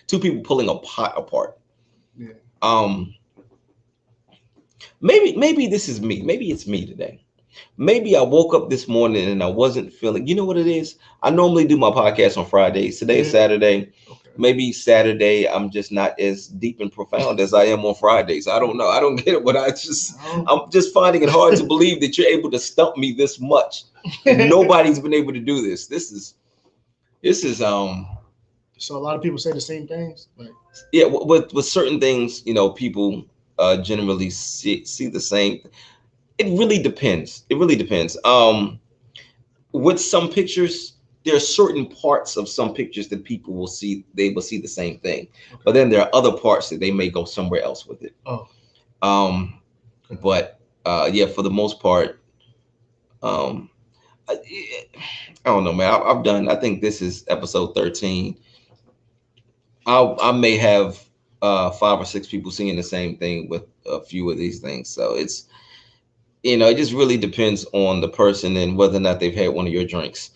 Two people pulling a pot apart. Yeah. Maybe this is me. Maybe it's me today. Maybe I woke up this morning and I wasn't feeling. You know what it is? I normally do my podcast on Fridays. Today is Saturday. Okay. Maybe Saturday I'm just not as deep and profound as I am on Fridays. I don't know. I don't get it, but I'm just finding it hard to believe that you're able to stump me this much. Nobody's been able to do this. This is So a lot of people say the same things. Like, yeah, with certain things, people generally see the same. It really depends. It really depends. With some pictures, there are certain parts of some pictures that people will see. They will see the same thing, okay. but then there are other parts that they may go somewhere else with it. Oh, Okay. But yeah, for the most part, um, I, I don't know, man. I've done. I think this is episode 13. I may have 5 or 6 people seeing the same thing with a few of these things. So it just really depends on the person and whether or not they've had one of your drinks.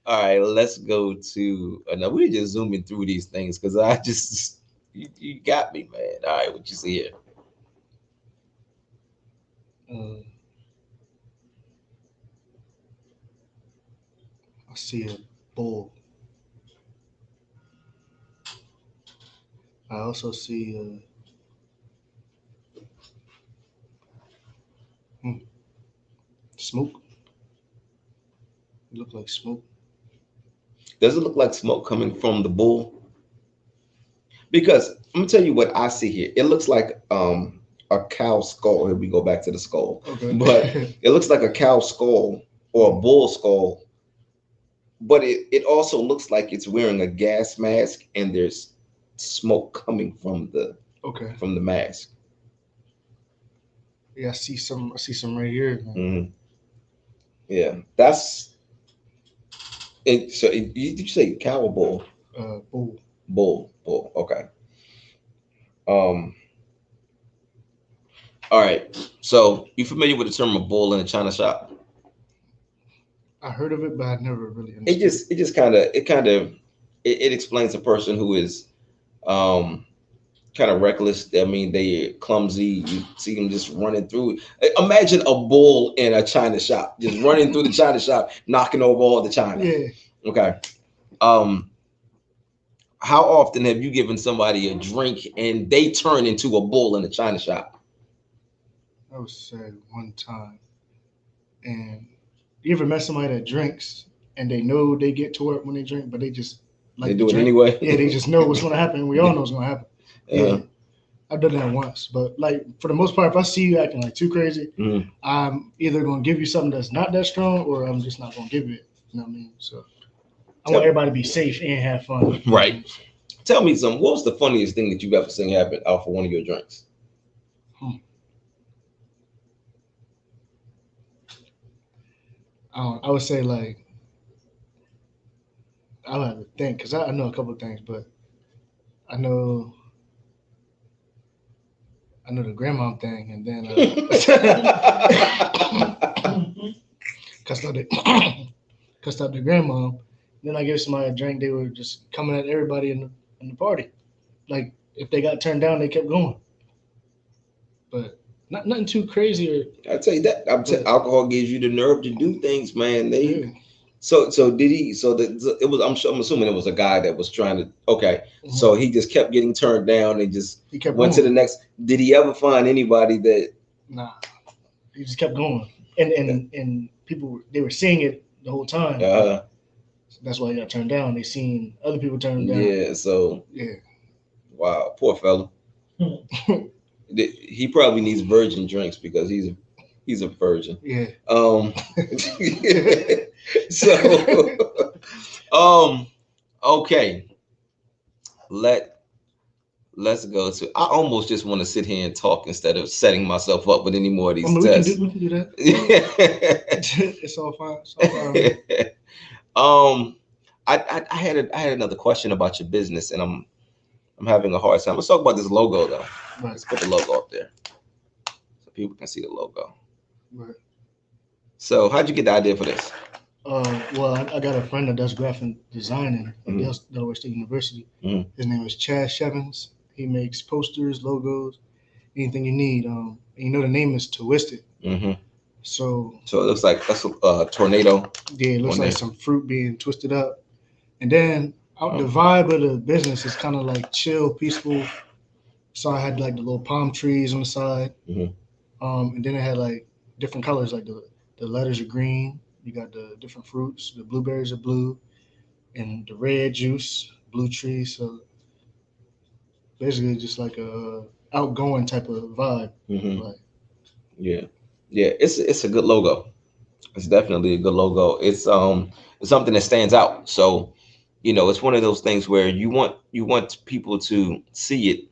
All right, let's go to another. We're just zooming through these things because I just you got me, man. All right, what you see here? I see a bull. I also see smoke. It look like smoke. Does it look like smoke coming from the bull? Because I'm gonna tell you what I see here. It looks like a cow skull. Here we go back to the skull. Okay. But it looks like a cow skull or a bull skull. But it also looks like it's wearing a gas mask and there's smoke coming from the okay. mask. Yeah, I see some right here. Mm-hmm. Yeah, that's it. So did you say cow or bull? Bull. Bull. Okay. Um. All right. So you familiar with the term a bull in a china shop? I heard of it, but I never really understood. It explains a person who is kind of reckless. I mean, they clumsy. You see them just running through. Imagine a bull in a china shop, just running through the china shop, knocking over all the china. Yeah. Okay. How often have you given somebody a drink and they turn into a bull in a china shop? I would say one time. And you ever met somebody that drinks and they know they get to work when they drink, but they just they do it anyway? Yeah, they just know what's going to happen. We all know what's going to happen. Yeah. I've done that once, but like for the most part, if I see you acting like too crazy, I'm either gonna give you something that's not that strong, or I'm just not gonna give you it. You know what I mean? So I want everybody to be safe and have fun. Right. Tell me something. What was the funniest thing that you've ever seen happen out for one of your drinks? I would say like I would have to think because I know a couple of things, but I know the grandma thing, and then cussed out the grandma. Then I gave somebody a drink. They were just coming at everybody in the party. Like if they got turned down, they kept going. But nothing too crazy. I tell you that alcohol gives you the nerve to do things, man. So did he? So it was. I'm assuming it was a guy that was trying to. Okay, so he just kept getting turned down and he kept went going to the next. Did he ever find anybody that? Nah, he just kept going, and people they were seeing it the whole time. That's why he got turned down. They seen other people turn him down. Yeah. So yeah. Wow, poor fella. He probably needs virgin drinks because he's a virgin. Yeah. So okay. Let's go to. I almost just want to sit here and talk instead of setting myself up with any more of these tests. We can do that. It's all fine. It's all fine. I had another question about your business, and I'm having a hard time. Let's talk about this logo though. Right. Let's put the logo up there so people can see the logo. Right. So how'd you get the idea for this? Well, I got a friend that does graphic design at Delaware State University. His name is Chad Shevins. He makes posters, logos, anything you need. The name is Twisted. So So it looks like that's a tornado yeah, it looks on like there. some fruit being twisted up. And then the Oh. vibe of the business is kind of like chill, peaceful. So I had like the little palm trees on the side. Mhm. And then it had like different colors, like the letters are green. You got the different fruits. The blueberries are blue, and the red juice, blue tree. So basically, just like a outgoing type of vibe. Mhm. Like, Yeah. Yeah. It's a good logo. It's definitely a good logo. It's something that stands out. So, it's one of those things where you want people to see it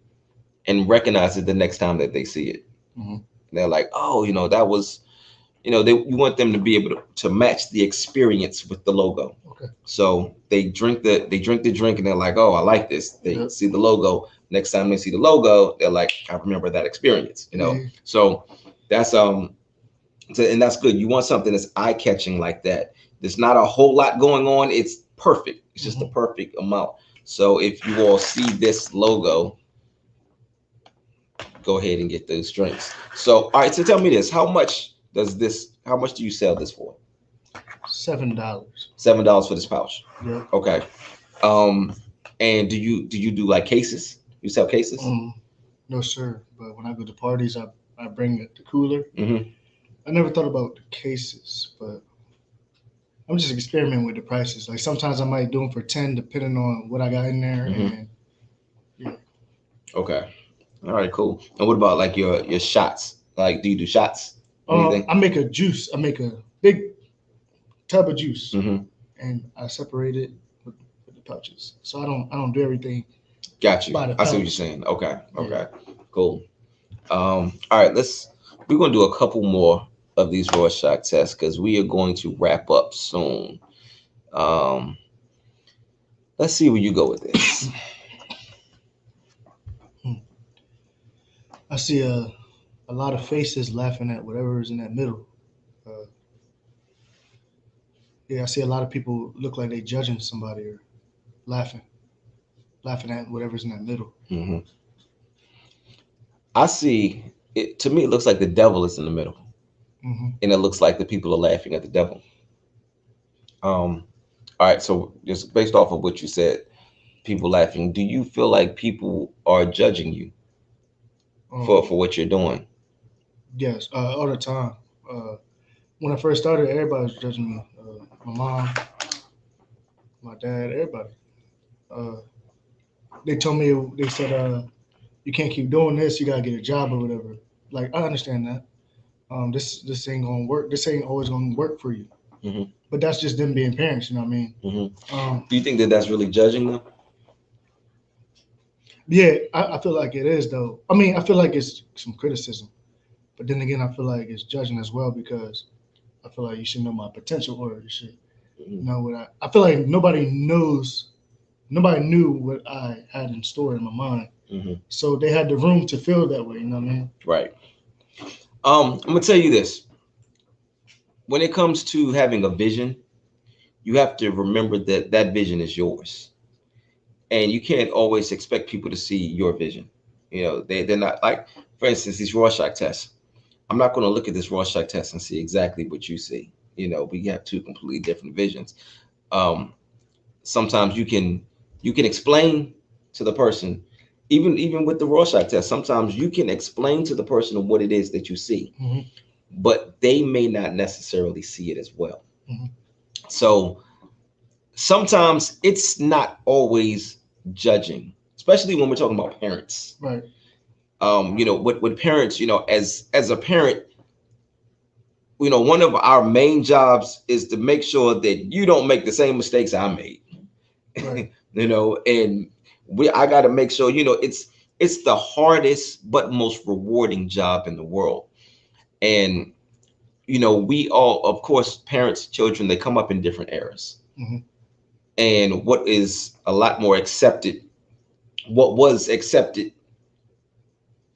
and recognize it the next time that they see it. mhm. They're like, oh, that was, you want them to be able to match the experience with the logo. Okay. So they drink the drink and they're like, oh, I like this. They Yep. see the logo. Next time they see the logo, they're like, I remember that experience. Yeah. So that's and that's good. You want something that's eye catching like that. There's not a whole lot going on. It's perfect. It's just the Mhm. perfect amount. So if you all see this logo, go ahead and get those drinks. So all right. So tell me this: How much do you sell this for? $7. $7 for this pouch. Yep. Okay. Um, and do you do like cases? You sell cases? Um, no sir. But when I go to parties, I bring the cooler. Mm-hmm. I never thought about the cases, but I'm just experimenting with the prices. Like sometimes I might do them for 10, depending on what I got in there. Mm-hmm. And yeah, Okay. All right. Cool. And what about like your shots? Like, do you do shots? Anything? I make a juice. I make a big tub of juice, Mm-hmm. and I separate it with the pouches. So I don't do everything Got you. by the I see what you're pouch. saying. Okay. Yeah. Okay. Cool. All right. We're gonna do a couple more of these Rorschach tests because we are going to wrap up soon. Um, let's see where you go with this. Hmm. I see a lot of faces laughing at whatever is in that middle. Uh, yeah, I see a lot of people look like they judging somebody or laughing, laughing at whatever's in that middle. Hmm. I see it. To me, it looks like the devil is in the middle, Hmm. and it looks like the people are laughing at the devil. All right. So just based off of what you said, people laughing. Do you feel like people are judging you for Um, what you're doing? yes, all the time. Uh, when I first started, everybody was judging me. My mom, my dad, everybody. Uh, they told me, they said, you can't keep doing this. You gotta get a job or whatever. Like I understand that. This ain't gonna work. This ain't always gonna work for you. Hmm. But that's just them being parents. You know what I mean? Hmm. Um, Do you think that that's really judging them? yeah, I feel like it is though. I mean, I feel like it's some criticism, but then again, I feel like it's judging as well because I feel like you should know my potential or you should Hmm. know what I feel like nobody knew what I had in store in my mind. Hmm. So they had the room to feel that way, you know what I mean? Right. I'm gonna tell you this: when it comes to having a vision, you have to remember that that vision is yours, and you can't always expect people to see your vision. They're not like, for instance, these Rorschach tests. I'm not going to look at this Rorschach test and see exactly what you see. We have two completely different visions. Um, Sometimes you can explain to the person, even with the Rorschach test. Sometimes you can explain to the person what it is that you see, Hmm. but they may not necessarily see it as well. Hmm. So sometimes it's not always judging, especially when we're talking about parents. Right. With parents, as a parent, one of our main jobs is to make sure that you don't make the same mistakes I made. Right. And I got to make sure, it's the hardest but most rewarding job in the world. And we all, of course, parents, children, they come up in different eras. Hmm. And what is a lot more accepted, what was accepted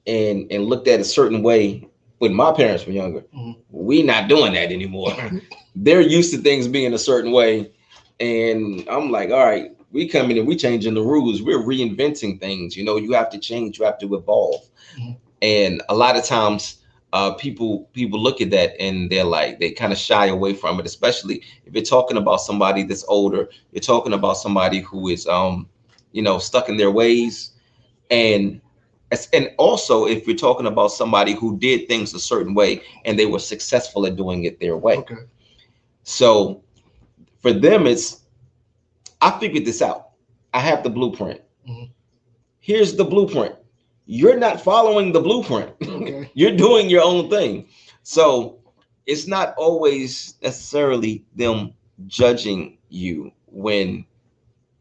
and looked at a certain way when my parents were younger, Hmm. we not doing that anymore. They're used to things being a certain way, and I'm like, all right, we coming and we changing the rules, we're reinventing things. You have to change, you have to evolve. Hmm. And a lot of times, people look at that and they're like, they kind of shy away from it, especially if you're talking about somebody that's older. You're talking about somebody who is stuck in their ways, and also if you're talking about somebody who did things a certain way and they were successful at doing it their way. Okay. So for them, it's, I figured this out. I have the blueprint. Mhm. Here's the blueprint. You're not following the blueprint. Okay. You're doing your own thing. So it's not always necessarily them judging you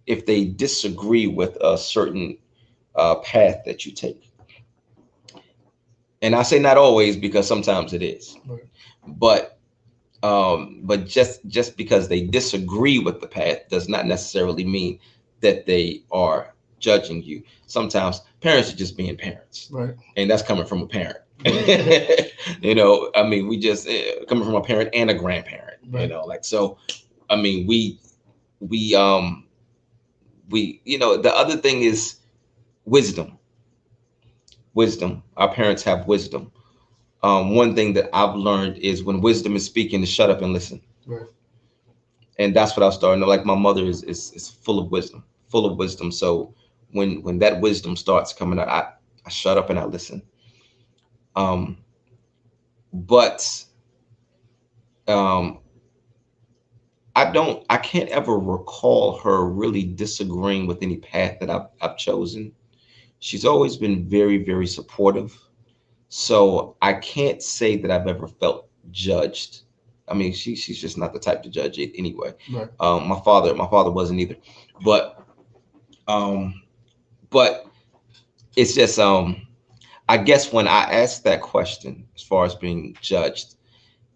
if they disagree with a certain path that you take. And I say not always because sometimes it is. Right. But just because they disagree with the path does not necessarily mean that they are judging you. Sometimes parents are just being parents, Right. and that's coming from a parent. I mean, we just coming from a parent and a grandparent. Right. So. I mean, we the other thing is wisdom. Wisdom. Our parents have wisdom. One thing that I've learned is when wisdom is speaking, to shut up and listen. Right. And that's what I was starting to like. My mother is full of wisdom, full of wisdom. So when that wisdom starts coming out, I shut up and I listen. But I can't ever recall her really disagreeing with any path that I've chosen. She's always been very, very supportive. So I can't say that I've ever felt judged. I mean, she's just not the type to judge it anyway. Right. My father wasn't either. But it's just I guess when I asked that question, as far as being judged,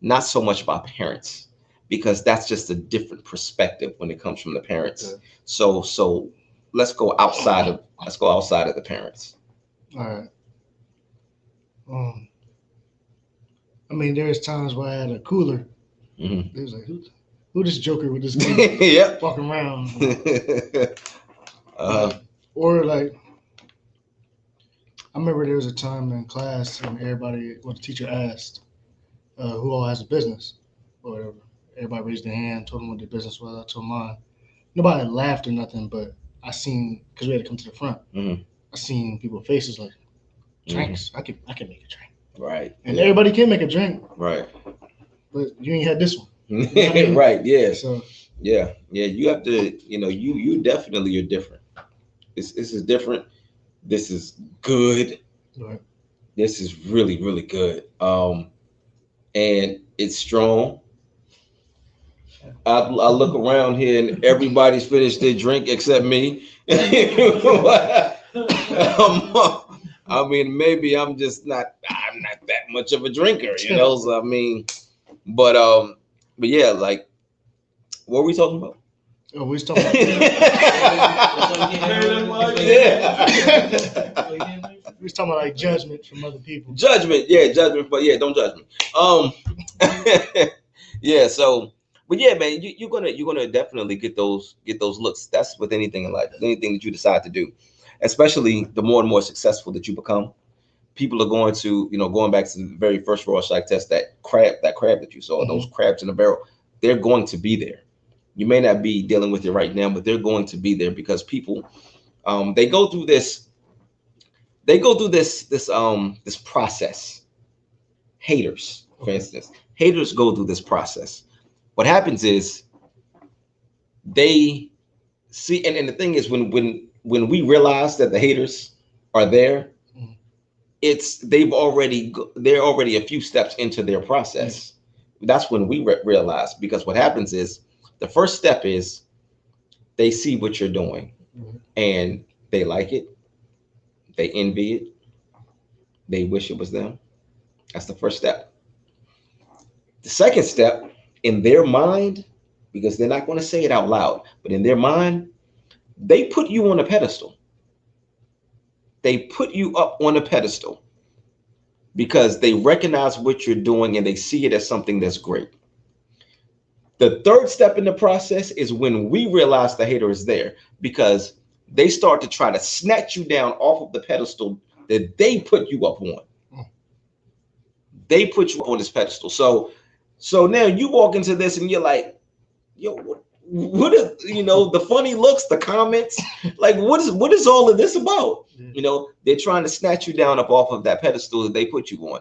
not so much by parents, because that's just a different perspective when it comes from the parents. Okay. So let's go outside of the parents. All right. I mean, there's times where I had a cooler. Mm-hmm. It was like, who this joker with this kid Yep. walking around? Or like, I remember there was a time in class and the teacher asked, who all has a business or whatever. Everybody raised their hand, told them what their business was. I told mine. Nobody laughed or nothing, but I seen, because we had to come to the front. Mm-hmm. I seen people's faces like, drinks. Mm-hmm. I can make a drink. Right. And everybody can make a drink. Right. But you ain't had this one. You know what I mean? Right. Yeah. So yeah. You have to. You definitely are different. This is different. This is good. Right. This is really, really good. And it's strong. I look around here and everybody's finished their drink except me. I mean, maybe I'm not that much of a drinker, So I mean, but yeah, like, what were we talking about? Oh, we was talking about we was talking about like judgment from other people. Judgment, but yeah, don't judge me. Yeah, so, but yeah, man, you're gonna definitely get those looks. That's with anything in life, anything that you decide to do, especially the more and more successful that you become. People are going to, going back to the very first Rorschach test, that crab that you saw, those crabs in the barrel, they're going to be there. You may not be dealing with it right now, but they're going to be there because people, they go through this process. Haters, for instance, haters go through this process. What happens is they see, and the thing is, when we realize that the haters are there, they're already a few steps into their process. That's when we realize, because what happens is, the first step is they see what you're doing and they like it, they envy it, they wish it was them. That's the first step. The second step, in their mind, because they're not going to say it out loud, but in their mind, they put you on a pedestal. They put you up on a pedestal because they recognize what you're doing and they see it as something that's great. The third step in the process is when we realize the hater is there, because they start to try to snatch you down off of the pedestal that they put you up on. they put you up on this pedestal. So now you walk into this and you're like, yo, what is, the funny looks, the comments, like what is all of this about? They're trying to snatch you down up off of that pedestal that they put you on.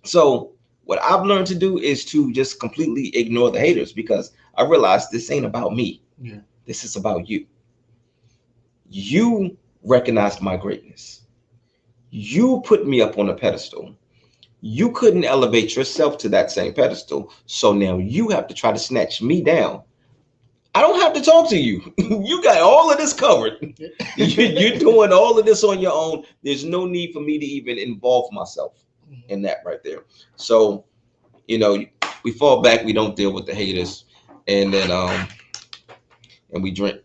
So what I've learned to do is to just completely ignore the haters, because I realized this ain't about me. Yeah. This is about you. You recognized my greatness. You put me up on a pedestal. You couldn't elevate yourself to that same pedestal. So now you have to try to snatch me down. I don't have to talk to you. You got all of this covered. You're doing all of this on your own. There's no need for me to even involve myself in that right there. So, we fall back. We don't deal with the haters, and then and we drink,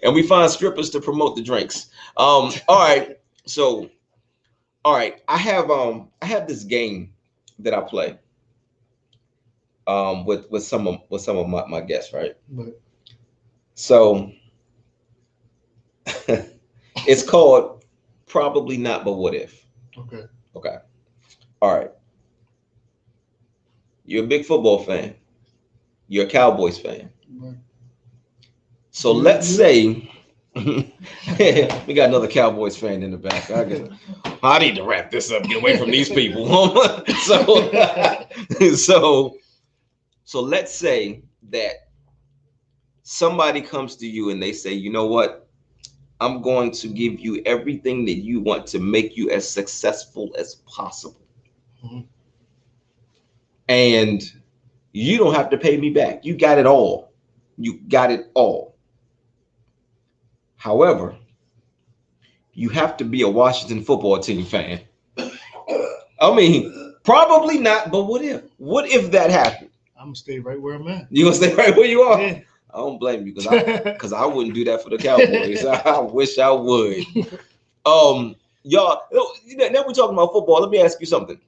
and we find strippers to promote the drinks. All right. So, all right. I have this game that I play. With some of my guests, right? But So it's called Probably Not, But What If. okay. Okay. All right. You're a big football fan. You're a Cowboys fan. But So let's say we got another Cowboys fan in the back. I need to wrap this up. Get away from these people. So let's say that somebody comes to you and they say, you know what? I'm going to give you everything that you want to make you as successful as possible. Mm-hmm. And you don't have to pay me back. You got it all. You got it all. However, you have to be a Washington football team fan. I mean, probably not, but what if? What if that happened? I'm gonna stay right where I'm at. You gonna stay right where you are? Yeah. I don't blame you, because I wouldn't do that for the Cowboys. I wish I would. Y'all, now we're talking about football. Let me ask you something.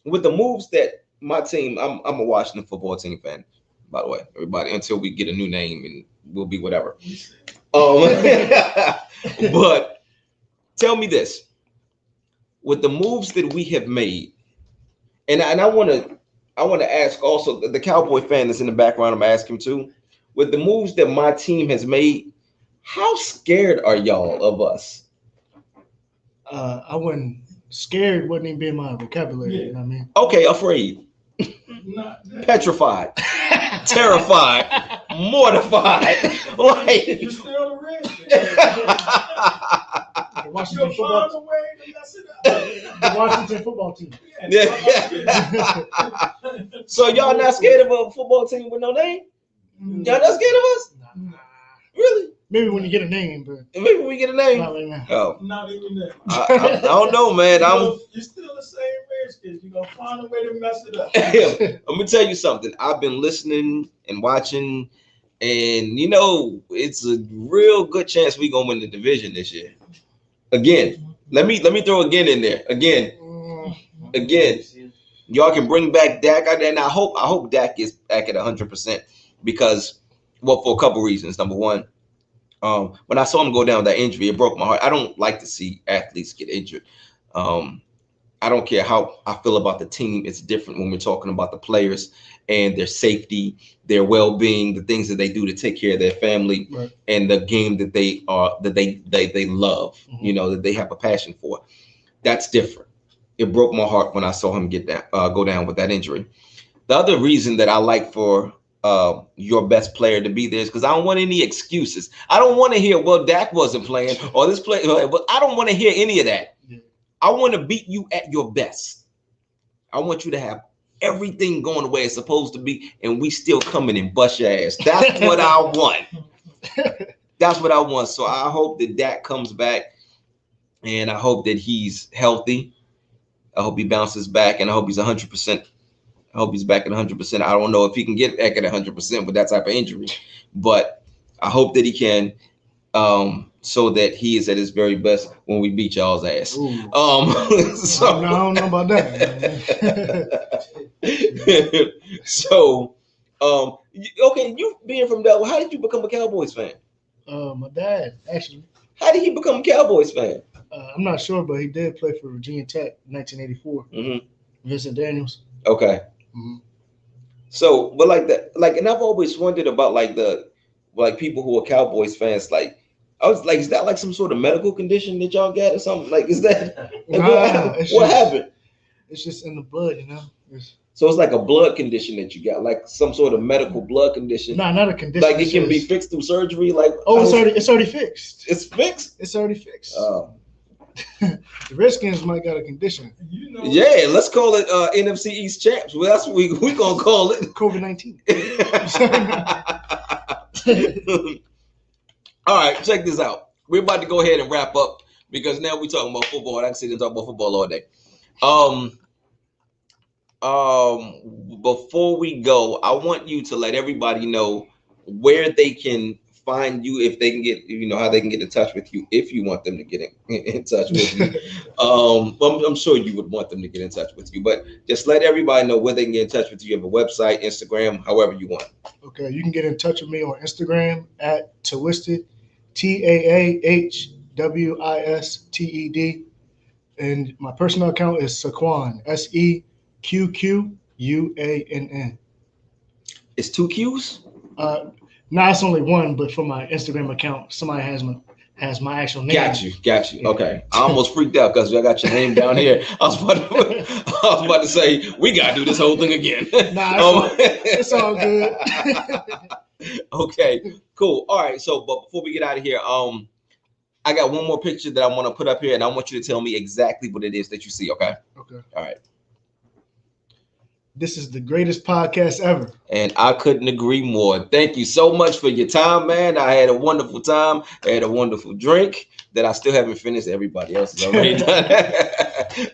With the moves that my team, I'm a Washington football team fan, by the way, everybody, until we get a new name and we'll be whatever. But tell me this: with the moves that we have made, and I want to ask also the Cowboy fan that's in the background, I'm asking too, with the moves that my team has made, how scared are y'all of us? I wasn't scared, wouldn't even be in my vocabulary. Yeah. You know what I mean? Okay, afraid, petrified, terrified, mortified. Like, You still the red. The Washington You'll find football, a way to mess it up. the Washington football team. Yeah. So y'all not scared of a football team with no name? Y'all not scared of us? Nah. Really? Maybe when you get a name, but Maybe we get a name. not right now. Oh, Not even that. I don't know, man. You're still the same Redskins. You're going to find a way to mess it up. I'm gonna tell you something. I've been listening and watching, and it's a real good chance we gonna win the division this year. Again, let me throw again in there. Again, y'all can bring back Dak, and I hope Dak is back at 100%, because, well, for a couple reasons. Number one, when I saw him go down with that injury, it broke my heart. I don't like to see athletes get injured. I don't care how I feel about the team. It's different when we're talking about the players and their safety, their well-being, the things that they do to take care of their family, Right. and the game that they love, Mm-hmm. that they have a passion for. That's different. It broke my heart when I saw him go down with that injury. The other reason that I like for your best player to be there is because I don't want any excuses. I don't want to hear, well, Dak wasn't playing, or this play, but I don't want to hear any of that. Yeah. I want to beat you at your best. I want you to have everything going the way it's supposed to be, and we still coming and bust your ass. That's what I want. That's what I want. So I hope that Dak comes back, and I hope that he's healthy. I hope he bounces back, and I hope he's 100%. I hope he's back at 100%. I don't know if he can get back at 100% with that type of injury, but I hope that he can, so that he is at his very best when we beat y'all's ass. Ooh. So, I don't know about that. So, okay, you being from Delaware, how did you become a Cowboys fan? My dad, actually. How did he become a Cowboys fan? I'm not sure, but he did play for Virginia Tech in 1984. Vincent Daniels. Okay. Mhm. So, but like the like, and I've always wondered about like people who are Cowboys fans. Like, I was like, is that like some sort of medical condition that y'all got or something? Like, is that like, Nah, what happened? It's just in the blood, you know. So it's like a blood condition that you got, like some sort of medical blood condition. Nah, not a condition. Like it can be fixed through surgery. Like, oh, it's already fixed. It's fixed. It's already fixed. Oh. The Redskins might got a condition. You know, Yeah, let's call it NFC East champs. Well, that's what we gonna call it. COVID-19. All right, check this out. We're about to go ahead and wrap up because now we're talking about football. I can sit and talk about football all day. Before we go, I want you to let everybody know where they can find you, if they can get, how they can get in touch with you, if you want them to get in touch with you. I'm sure you would want them to get in touch with you, but just let everybody know where they can get in touch with you. You have a website, Instagram, however you want. Okay, you can get in touch with me on Instagram at Twisted, TAAHWISTED, and my personal account is Sequann, SEQQUANN. It's 2 Q's? No, it's only one, but for my Instagram account, somebody has my actual name. Got you. Yeah. Okay. I almost freaked out because I got your name down here. I was about to say, we got to do this whole thing again. Nah, it's all good. Okay, cool. All right. So, but before we get out of here, I got one more picture that I want to put up here, and I want you to tell me exactly what it is that you see. Okay. Okay. All right. This is the greatest podcast ever. And I couldn't agree more. Thank you so much for your time, man. I had a wonderful time. I had a wonderful drink that I still haven't finished. Everybody else is already done.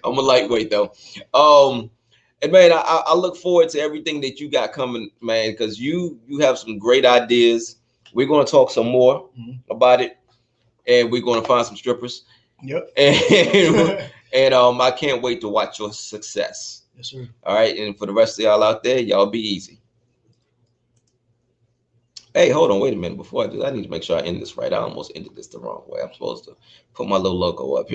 I'm a lightweight, though. And, man, I look forward to everything that you got coming, man, because you have some great ideas. We're going to talk some more about it, and we're going to find some strippers. Yep. And I can't wait to watch your success. Yes, sir. All right, and for the rest of y'all out there, y'all be easy. Hey, hold on, wait a minute. Before I do that, I need to make sure I end this right. I almost ended this the wrong way. I'm supposed to put my little logo up here.